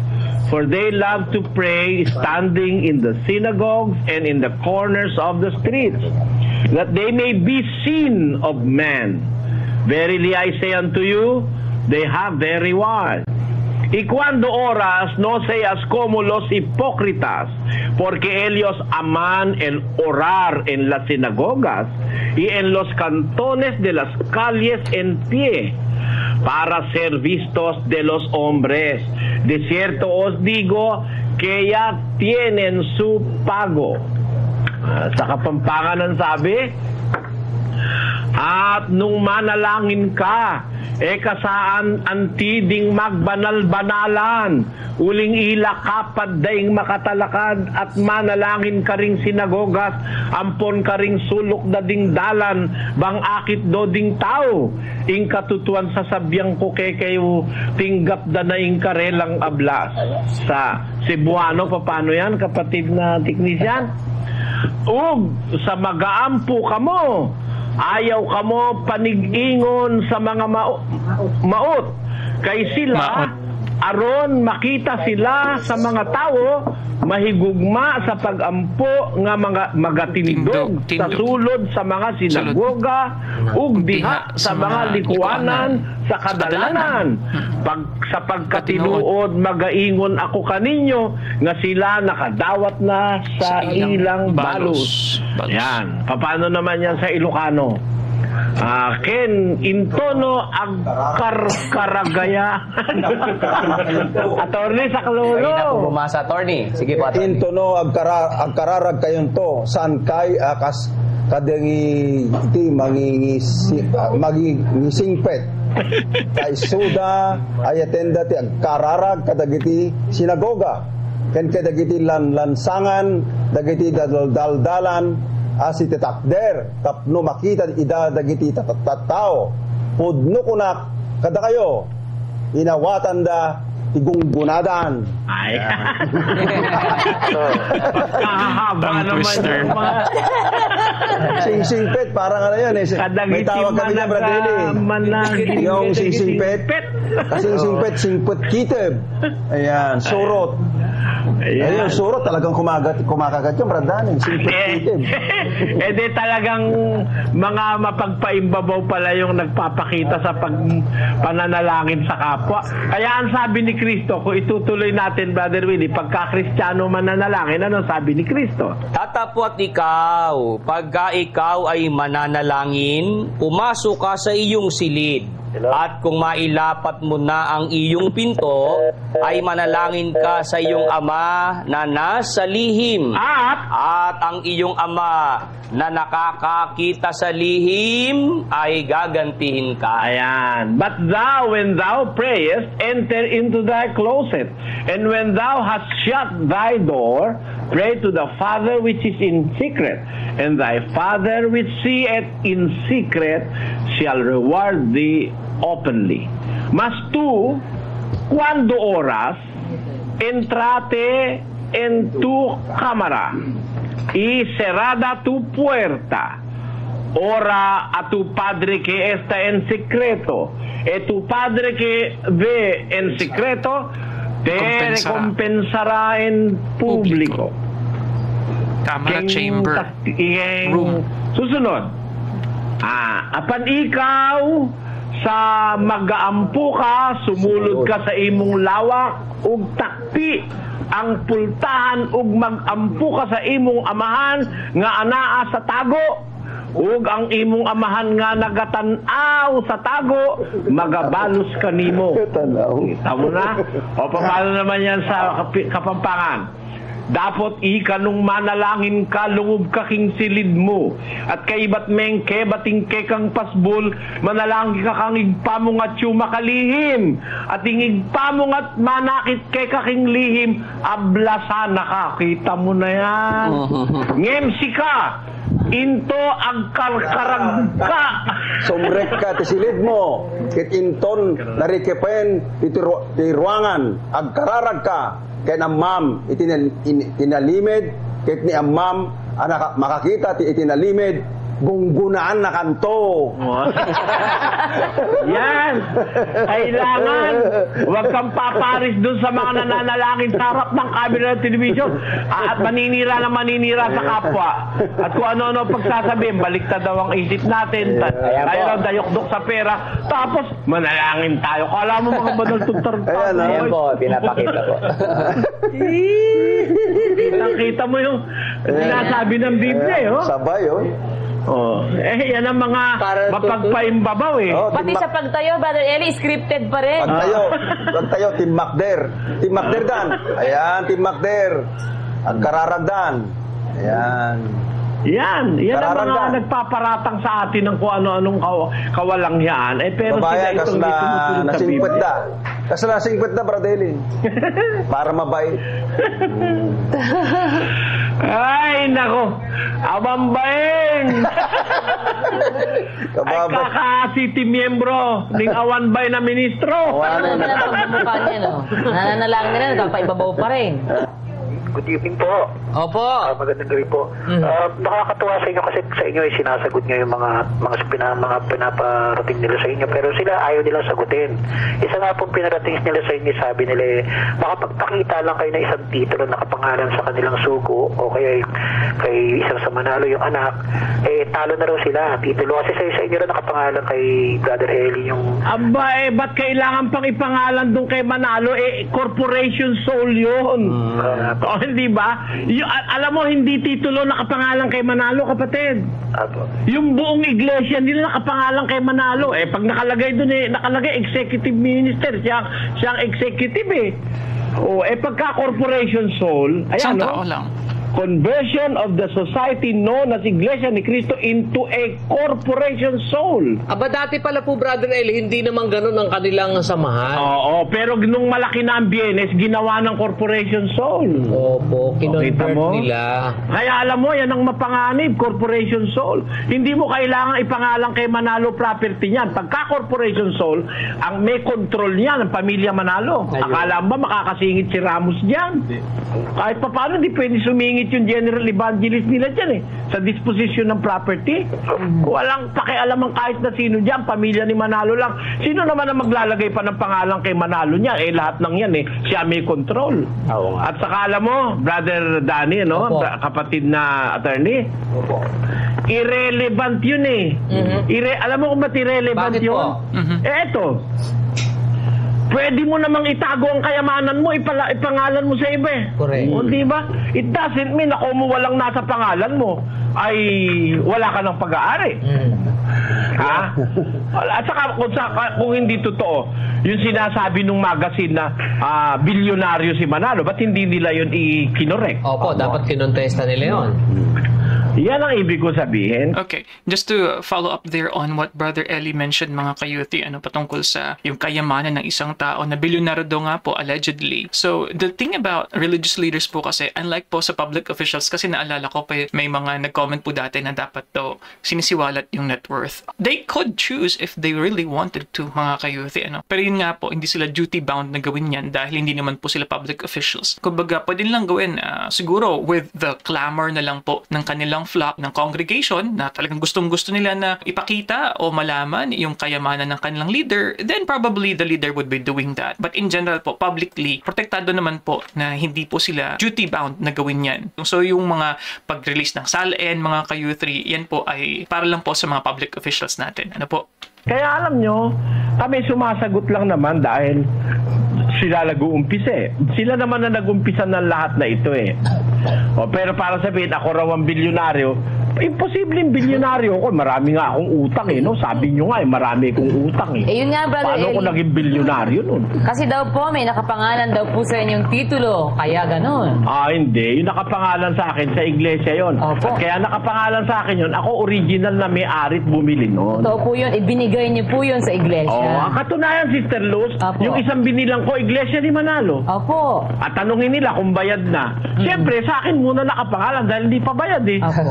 for they love to pray standing in the synagogues and in the corners of the streets, that they may be seen of men. Verily I say unto you, they have their reward. Y cuando oras, no seas como los hipócritas, porque ellos aman el orar en las sinagogas y en los cantones de las calles en pie, para ser vistos de los hombres. De cierto os digo que ya tienen su pago. Sa Kapampangan ang sabi, at nung manalangin ka, kasaan antiding magbanal-banalan, uling ila kapad daing makatalakad, at manalangin ka ring sinagogas, ampon ka ring sulok da ding dalan, bang akit do ding tao, ing katutuan sa sabyang ko kayo, tinggap da na ing karelang ablas. Sa Cebuano, paano yan, kapatid na teknisyan? Ug sa magaampo kamo, ayaw kamo panig-ingon sa mga maot, kay sila aron makita sila sa mga tao mahigugma sa pagampo nga mga magatindog sa sulod sa mga sinagoga ug diha sa mga likuanan sa kadalanan. Sa pagkatinuod magaingon ako kaninyo nga sila nakadawat na sa ilang balos. Yan. Paano naman yan sa Ilocano? Ken intono agkaragaya. Attorney sa Kalulo. Kanina po bumasa, attorney. Sige po, attorney. Intono agkararag kayon to, saan kay akas kadengi iti mangingisingpet. Kay suda ayatenda ti agkararag kadagiti sinagoga. Ken kadagiti lansangan, dagiti daldalan, asiti takder, tapno makita ida dagiti tatatao, pudno kunak kada kayo, inawatan da igunggunadan. Ay. Kahaba naman yung mga sing-singpet, parang ano yan eh. May tawag kami na Bradley. Yung sing-singpet. Kasing-singpet, singpet kiteb. Ayan, surot. Ayun, surot talagang kumakagat yung Bradley. Singpet kiteb. Di talagang mga mapagpaimbabaw pala yung nagpapakita sa pananalangin sa kapwa. Kaya ang sabi ni Kristo, kung itutuloy natin, Brother Willie, pagka-Kristiyano mananalangin, ano sabi ni Kristo? Tatapot ikaw, pagka ikaw ay mananalangin, pumasok ka sa iyong silid. At kung mailapat mo na ang iyong pinto, ay manalangin ka sa iyong ama na nasa lihim. At ang iyong ama na nakakakita sa lihim ay gagantihin ka. Ayan. But thou, when thou prayest, enter into thy closet. And when thou hast shut thy door, pray to the Father which is in secret. And thy Father which seeth in secret shall reward thee openly. Mas tú, cuando oras, entrate en tu cámara y cerrada tu puerta. Ora a tu Padre que está en secreto, y tu Padre que ve en secreto te recompensará en público. Camera chamber room. Susunod. Apan ikaw sa magaampo ka, sumulod ka sa imong lawak ug takpi ang pultahan ug magampo ka sa imong amahan nga anaa sa tago. ug ang imong amahan nga nagatanaw sa tago, magabalos kanimo. Tamo na? O paano naman yan sa Kapampangan? Dapat ikanong manalangin ka, lungub ka king silid mo. At kaibat mengke, bating ke kang pasbol, manalangin ka kang igpamungat yu makalihim. At ingigpamungat manakit ke kaking lihim, ablasan nakakita mo na yan. Ngemsi ka, into ang karkarag ka. Sumrek ka, tisilid mo. Kit inton, narikepen, ti ruangan, agkararag ka. Kaya na ma'am, itinalimid, kahit ni ang ma'am, makakita, itinalimid, gunggunaan na kanto. Yan! Kailangan, huwag kang paparis dun sa mga nananalangin sa harap ng camera ng television at maninira sa kapwa. At kung ano-ano pagsasabihin, baliktad daw ang isip natin, tayo lang dayok-dok sa pera, tapos manalangin tayo. Kala mo mga banal tutar. Ayan po, pinapakita ko. Kita mo yung sinasabi ng Biblia, oh. Sabay, oh. Oh, yan ang mga mapagpaimbabaw eh. Pati sa pagtayo, Brother Eli, scripted pa rin. Pagtayo, Team Macder. Team Macder dan. Ayan, Team Macder. Ang kararagdan. Ayan. Yan ang mga nagpaparatang sa atin ng kung ano-anong kawalangyaan. Pero babayan, sila itong na singpet da. Kasi na singpet da, Bradeli. Para mabait. Ay, nako. Abambain! Ay, kaka-city miyembro ng awanbay na ministro. Ano na ang pagmumukha niya, no? Nananalangin nila, nagpapaibabaw pa rin. Good evening po. Opo. Magandang gabi po. Nakakatuwa sa inyo kasi sa inyo ay sinasagot nyo yung mga pinaparating nila sa inyo, pero sila ayaw nilang sagutin. Isa nga pong pinarating nila sa inyo, sabi nila makapagpakita lang kayo ng isang titulo na nakapangalan sa kanilang sugo o kaya kay isang sa Manalo yung anak, talo na raw sila. Titulo kasi sa inyo rin nakapangalan kay Brother Eli yung... Aba, ba't kailangan pang ipangalan doon kay Manalo? Corporation Soul yun. Hindi ba? Alam mo, hindi titulo nakapangalan kay Manalo, kapatid. Yung buong iglesia nila nakapangalan kay Manalo. Pag nakalagay doon, nakalagay executive minister. Siyang executive eh. Pagka Corporation Soul, ayan, tao lang. Conversion of the society known as Iglesia ni Cristo into a corporation soul. Aba, dati pala po, Brother Eli, hindi naman ganun ang kanilang samahan. Oo, pero nung malaki na ang Bienes, ginawa ng corporation soul. Opo, kinonvert nila. Kaya alam mo, yan ang mapanganib, corporation soul. Hindi mo kailangan ipangalan kay Manalo property niyan. Pagka corporation soul, ang may control niyan, ang pamilya Manalo. Ayun. Akala ba makakasingit si Ramos diyan? Kahit pa paano, di pwede sumingit yung general evangelist nila dyan eh, sa disposition ng property. Walang pakialam ang kahit na sino dyan, pamilya ni Manalo lang. Sino naman ang maglalagay pa ng pangalan kay Manalo niya? Lahat ng yan siya may control. At saka alam mo, Brother Danny, kapatid na attorney, irrelevant yun eh. Alam mo kung ba't irrelevant yun? Eto, pwede mo namang itago ang kayamanan mo, ipangalan mo sa iba eh. Correct. O, di ba? It doesn't mean na kung walang nasa pangalan mo, ay wala ka ng pag-aari. Ha? At saka kung hindi totoo, yung sinasabi nung magazine na bilyonaryo si Manalo, ba't hindi nila yun i-kinorek? Opo, dapat kinontesta nila yun. Yan ang ibig ko sabihin. Okay, just to follow up there on what Brother Eli mentioned, mga kayuti, patungkol sa yung kayamanan ng isang tao na bilyonaryo nga po, allegedly. So, the thing about religious leaders po kasi, unlike po sa public officials, kasi naalala ko pa may mga nag-comment po dati na dapat daw sinisiwalat yung net worth. They could choose if they really wanted to, mga kayuti, Pero yun nga po, hindi sila duty-bound na gawin yan dahil hindi naman po sila public officials. Kumbaga, pwede lang gawin, siguro, with the clamor na lang po ng kanilang flock, ng congregation na talagang gustong-gusto nila na ipakita o malaman yung kayamanan ng kanilang leader, then probably the leader would be doing that. But in general po, publicly, protektado naman po na hindi po sila duty-bound na gawin yan. So yung mga pag-release ng SALN, mga ka-U3, yan po ay para lang po sa mga public officials natin. Ano po? Kaya alam nyo, kami sumasagot lang naman dahil sila nag-uumpisa eh. Sila naman na nag-umpisa ng lahat na ito eh. Pero para sabihin, ako raw ang bilyonaryo, Imposibleng bilyonaryo ko. Marami nga akong utang no? Sabi nyo nga marami akong utang Eh yun nga, Brother Paano Eli. ko naging bilyonaryo nun? Kasi daw po, may nakapangalan daw po sa inyong titulo. Kaya ganun. Hindi. Yung nakapangalan sa akin sa iglesia yon. Opo. At kaya nakapangalan sa akin yun, ako original na may-ari at bumili nun. Totoo po yun. Ibinigay niyo po yun sa iglesia. Ang katunayan, Sister Luz, Opo. yung isang binilang ko, iglesia ni Manalo. Opo. At tanungin nila kung bayad na. Siyempre, sa akin muna nakapangalan dahil hindi pa bayad eh. Opo.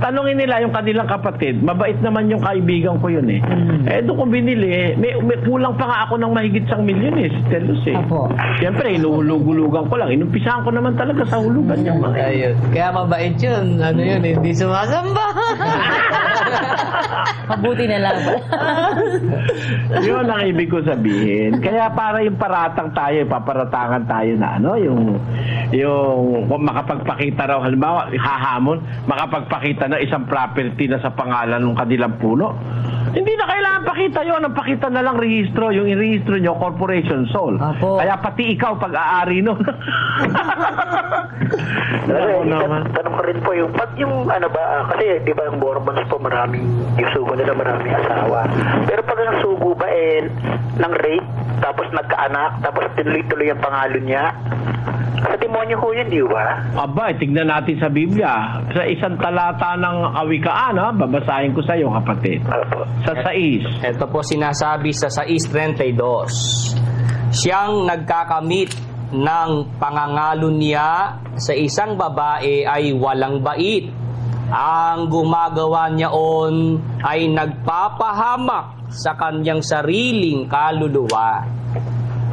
Tanungin nila yung kanilang kapatid. Mabait naman yung kaibigan ko yun eh. Doon ko binili. May kulang pa nga ako ng mahigit 1 milyon eh, Sister Luz eh. Opo. Siyempre, inuhulug-hulugan ko lang. Inumpisahan ko naman talaga sa hulugan yung mga Ayun. Kaya mabait yun. Ano yun, hindi sumasamba. Mabuti na lang. Yun ang ibig ko sabihin. Kaya para yung paratang tayo, paparatangan tayo na yung kung makapagpakita raw, halimbawa, hahamon, makapagpakita na isang property na sa pangalan ng kanilang puno. Hindi na kailangan pakita yun. Ang pakita na lang rehistro. Yung i-rehistro nyo, corporation sole. Apo. Kaya pati ikaw pag-aari nun. Tanong ko rin po yung pag yung kasi di ba yung Bourbons po maraming yung sugo nila maraming asawa. Pero pag ang sugo ba ng rape tapos nagkaanak tapos tuloy-tuloy ang pangalan niya, sa demonyo ho yun, di ba? Aba, tignan natin sa Biblia. Sa isang talata ng Kawikaan, babasahin ko sa iyo, kapatid. Sa 6. Ito po sinasabi sa 6:32. Siyang nagkakamit ng pangangalo niya sa isang babae ay walang bait. Ang gumagawa niyaon ay nagpapahamak sa kanyang sariling kaluluwa.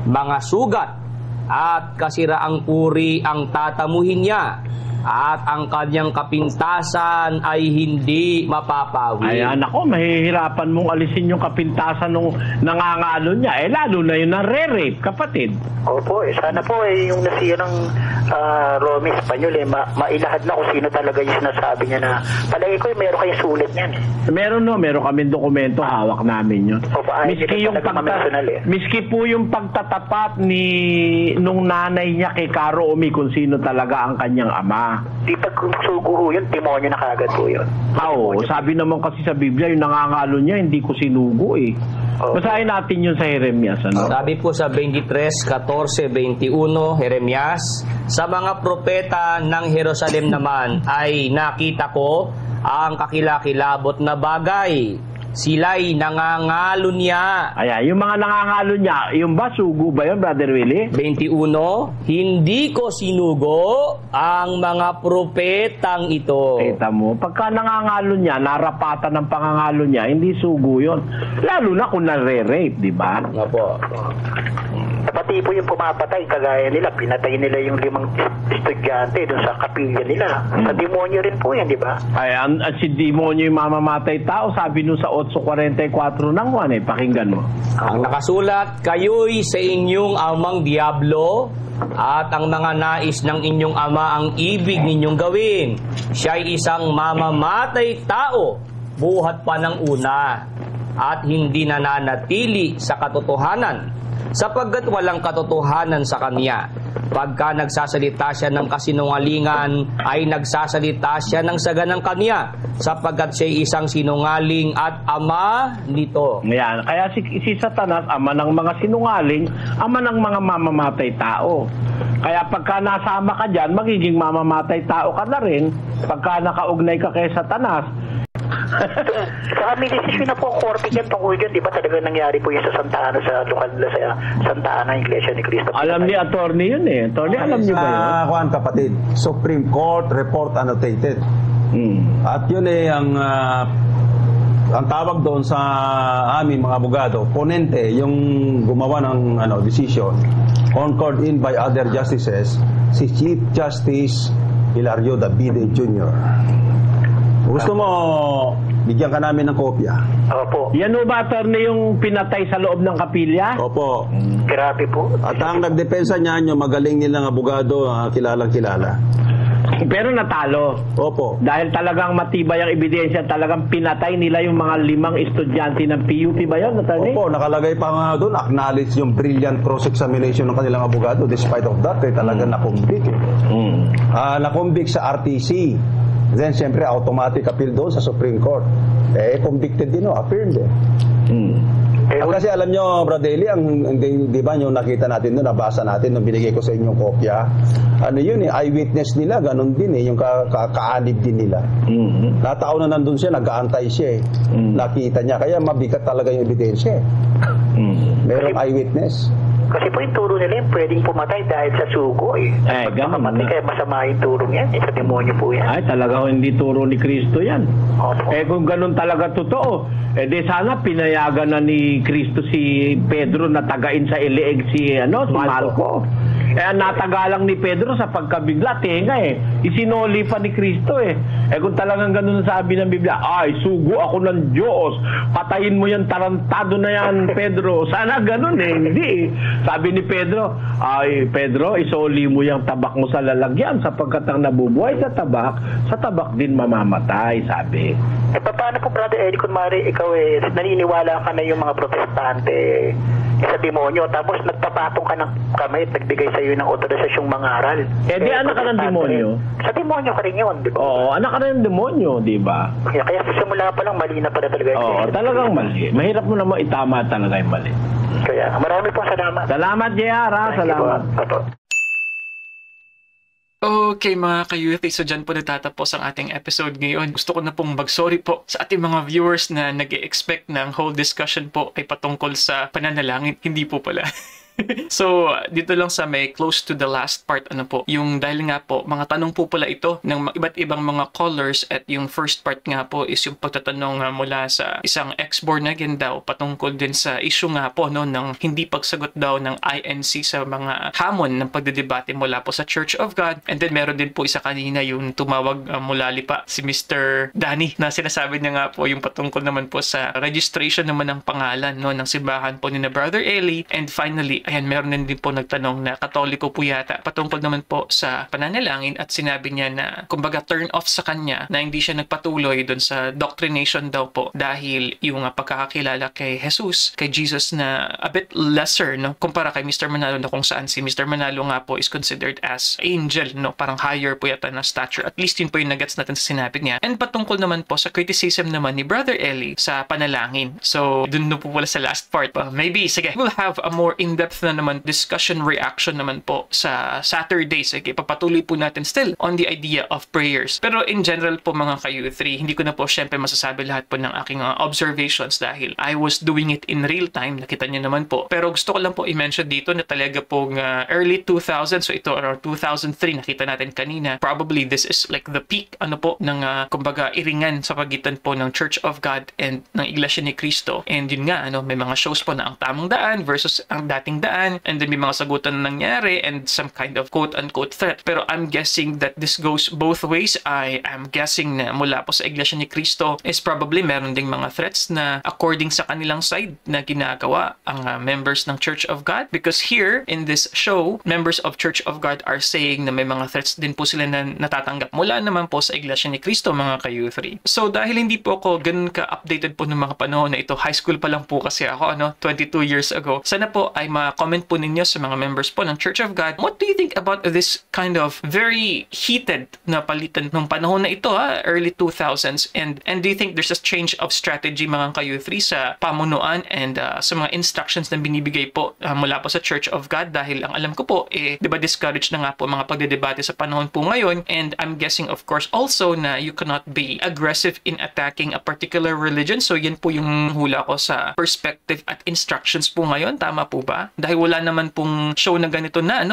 Mga sugat at kasiraang puri ang tatamuhin niya at ang kanyang kapintasan ay hindi mapapawi. Ayan ako, mahihirapan mong alisin yung kapintasan nung nangangalo niya. Lalo na yun re-rape, kapatid. Opo, sana po yung nasiya ng Romy Espanyol mailahad na kung sino talaga yung sinasabi niya na palagi ko meron kayong sulit niyan. Meron kaming dokumento, hawak namin yun. Opo, miski po yung pagtatapat nung nanay niya kay Caro Umi kung sino talaga ang kanyang ama. Di pag sugo yun, demonyo na kagad po yun. Sabi naman kasi sa Biblia, yung nangangalo niya, hindi ko sinugo eh. Basahin natin yun sa Jeremias. Sabi po sa 23:14-21, Jeremias, sa mga propeta ng Jerusalem naman ay nakita ko ang kakilakilabot na bagay. Sila'y nangangalo niya. Ayan, yung mga nangangalo niya, yung ba, sugo ba yun, Brother Willie? 21, hindi ko sinugo ang mga propetang ito. Kita mo, pagka nangangalo niya, narapatan ng pangangalo niya, hindi sugo yun. Lalo na kung nare-rape, di ba? Opo. Pati po yung pumapatay, kagaya nila, pinatay nila yung 5 estudyante doon sa kapilya nila. Sa demonyo rin po yan, di ba? Ayan, at si demonyo yung mamamatay tao, sabi nun sa 8:44 ng Juan, pakinggan mo. Ang nakasulat, kayo'y sa inyong amang diablo, at ang mga nais ng inyong ama ang ibig ninyong gawin. Siya'y isang mamamatay tao, buhat pa ng una, at hindi nananatili sa katotohanan, sapagkat walang katotohanan sa kanya. Pagka nagsasalita siya ng kasinungalingan, ay nagsasalita siya ng saganang kanya, sapagkat siya isang sinungaling at ama nito. Yan. Kaya si Satanas, ama ng mga sinungaling, ama ng mga mamamatay tao. Kaya pagka nasama ka dyan, magiging mamamatay tao ka na rin. Pagka nakaugnay ka kay Satanas. Saka may desisyon na po korte yan tungkol dyan, di ba talaga nangyari po yun sa Santa Ana, sa lokal na sa Santa Ana, Iglesia ni Cristo. Alam ni attorney yun eh. Attorney, alam niyo ba yun? Kuan kapatid, Supreme Court Report Annotated. At yun ang tawag doon sa aming mga abogado, ponente, yung gumawa ng decision, concurred in by other justices, si Chief Justice Hilario Davide Jr. Gusto mo, bigyan ka namin ng kopya? Opo. Yan o ba, attorney, yung pinatay sa loob ng kapilya? Opo. Grabe po. At ang nagdepensa niyan, yung magaling nilang abogado, kilalang kilala. Pero natalo. Opo. Dahil talagang matibay ang ebidensya, talagang pinatay nila yung mga 5 estudyante ng PUP ba yun, attorney? Opo, nakalagay pa nga doon, acknowledge yung brilliant cross-examination ng kanilang abogado. Despite of that, talagang nakumbik. Nakumbik sa RTC. Then, siyempre, automatic appeal doon sa Supreme Court. Convicted din, affirmed kasi alam nyo, Brother Eli, di ba yung nakita natin doon, nabasa natin, nung binigay ko sa inyong kopya, ano yun eyewitness nila, ganun din yung kaalib din nila. Natao na nandun siya, nag-aantay siya nakita niya, kaya mabigat talaga yung ebidensya merong eyewitness. Kasi po yung turo nila yung pwedeng pumatay dahil sa sugo ganun na. Kaya masama yung turong yan. Sa demonyo po yan. Ay, talaga hindi turo ni Kristo yan. Kung ganun talaga totoo, di sana pinayagan na ni Kristo si Pedro na tagain sa ilieg si Malco. Natagalang ni Pedro sa pagkabigla, tenga isinoli pa ni Kristo kung talagang ganun sabi ng Biblia, ay, sugo ako ng Diyos, patayin mo yan, tarantado na yan, Pedro. Sana ganun hindi. Sabi ni Pedro, ay, Pedro, isoli mo yung tabak mo sa lalagyan sapagkat ang nabubuhay sa tabak din mamamatay, sabi. Paano po, Brother Eli, kung mari ikaw naniniwala ka na yung mga protestante sa demonyo, tapos nagpapatong ka ng kamay at nagbigay sa iyo ng otorisasyong mangaral. Di anak ka ng demonyo? Sa demonyo ka rin yun, di ba? Oo, anak ka ng demonyo, di ba? Kaya sa simula pa lang, mali na pala talaga. Oo, talagang mali. Mahirap mo naman itama talaga yung mali. Kaya, marami pong salamat. Salamat, JR, salamat. Okay mga ka-youth, so dyan po natatapos ang ating episode ngayon. Gusto ko na pong mag-sorry po sa ating mga viewers na nag-e-expect ng whole discussion po ay patungkol sa pananalangin. Hindi po pala. So, dito lang sa may close to the last part, yung dahil nga po, mga tanong po pala ito ng iba't ibang mga callers at yung first part nga po is yung pagtatanong mula sa isang ex-born again daw patungkol din sa issue nga po ng hindi pagsagot daw ng INC sa mga hamon ng pagdedebate mula po sa Church of God. And then meron din po isa kanina yung tumawag mula lipa si Mr. Danny na sinasabi niya nga po yung patungkol naman po sa registration naman ng pangalan ng simbahan po ni na Brother Eli. And finally, ayan, meron din po nagtanong na Katoliko po yata patungkol naman po sa pananalangin at sinabi niya na kumbaga turn off sa kanya na hindi siya nagpatuloy doon sa doctrination daw po dahil yung pagkakakilala kay Jesus, kay Jesus na a bit lesser kumpara kay Mr. Manalo na kung saan si Mr. Manalo nga po is considered as angel, parang higher po yata na stature. At least yun po yung nagets natin sa sinabi niya. And patungkol naman po sa criticism naman ni Brother Eli sa panalangin. So, dun po wala sa last part. Maybe, sige, we'll have a more in-depth na naman discussion reaction naman po sa Saturday. Sige, papatuloy po natin still on the idea of prayers. Pero in general po mga ka-U3, hindi ko na po syempre masasabi lahat po ng aking observations dahil I was doing it in real time. Nakita niyo naman po. Pero gusto ko lang po i-mention dito na talaga pong early 2000, so ito around 2003, nakita natin kanina. Probably this is like the peak ng kumbaga iringan sa pagitan po ng Church of God and ng Iglesia ni Cristo. And yun nga, may mga shows po na ang tamang daan versus ang dating daan. And then may mga sagutan na nangyari and some kind of quote-unquote threat. Pero I'm guessing that this goes both ways. I am guessing na mula po sa Iglesia ni Cristo is probably meron ding mga threats na according sa kanilang side na ginagawa ang members ng Church of God. Because here in this show, members of Church of God are saying na may mga threats din po sila na natatanggap mula naman po sa Iglesia ni Cristo, mga ka-U3. So dahil hindi po ako ganun ka-updated po ng mga panahon na ito, high school pa lang po kasi ako, 22 years ago, sana po ay ma-comment po ninyo sa mga members po ng Church of God. What do you think about this kind of very heated na palitan ng panahon na ito, early 2000s? And do you think there's a change of strategy, mga ka-U3, sa pamunuan and sa mga instructions na binibigay po mula po sa Church of God? Dahil ang alam ko po, di ba discouraged na nga po mga pagdedebate sa panahon po ngayon. And I'm guessing, of course, also na you cannot be aggressive in attacking a particular religion. So yan po yung hula ko sa perspective at instructions po ngayon. Tama po ba? Dahil wala naman pong show na ganito na,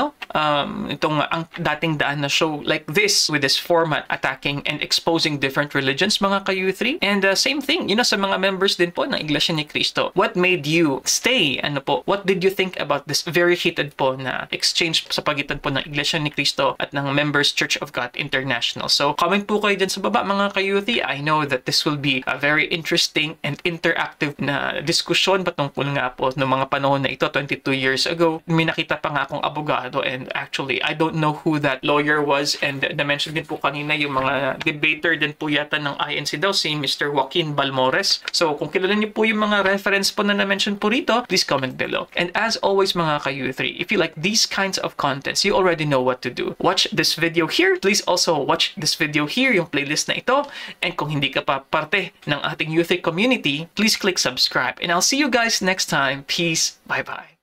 itong ang dating daan na show like this with this format, attacking and exposing different religions, mga ka-U3. And same thing, sa mga members din po ng Iglesia ni Cristo. What made you stay? What did you think about this very heated po na exchange sa pagitan po ng Iglesia ni Cristo at ng Members Church of God International? So, comment po kayo dyan sa baba, mga ka-U3. I know that this will be a very interesting and interactive na diskusyon patungkol nga po ng mga panahon na ito, 22 years ago. May nakita pa nga akong abogado, and actually, I don't know who that lawyer was, and na-mention din po kanina yung mga debater din po yata ng INC daw, si Mr. Joaquin Balmores. So, kung kilala niyo po yung mga reference po na na-mention po rito, please comment below. And as always mga ka-U3, if you like these kinds of contents, you already know what to do. Watch this video here. Please also watch this video here, yung playlist na ito. And kung hindi ka pa parte ng ating U3 community, please click subscribe. And I'll see you guys next time. Peace. Bye-bye.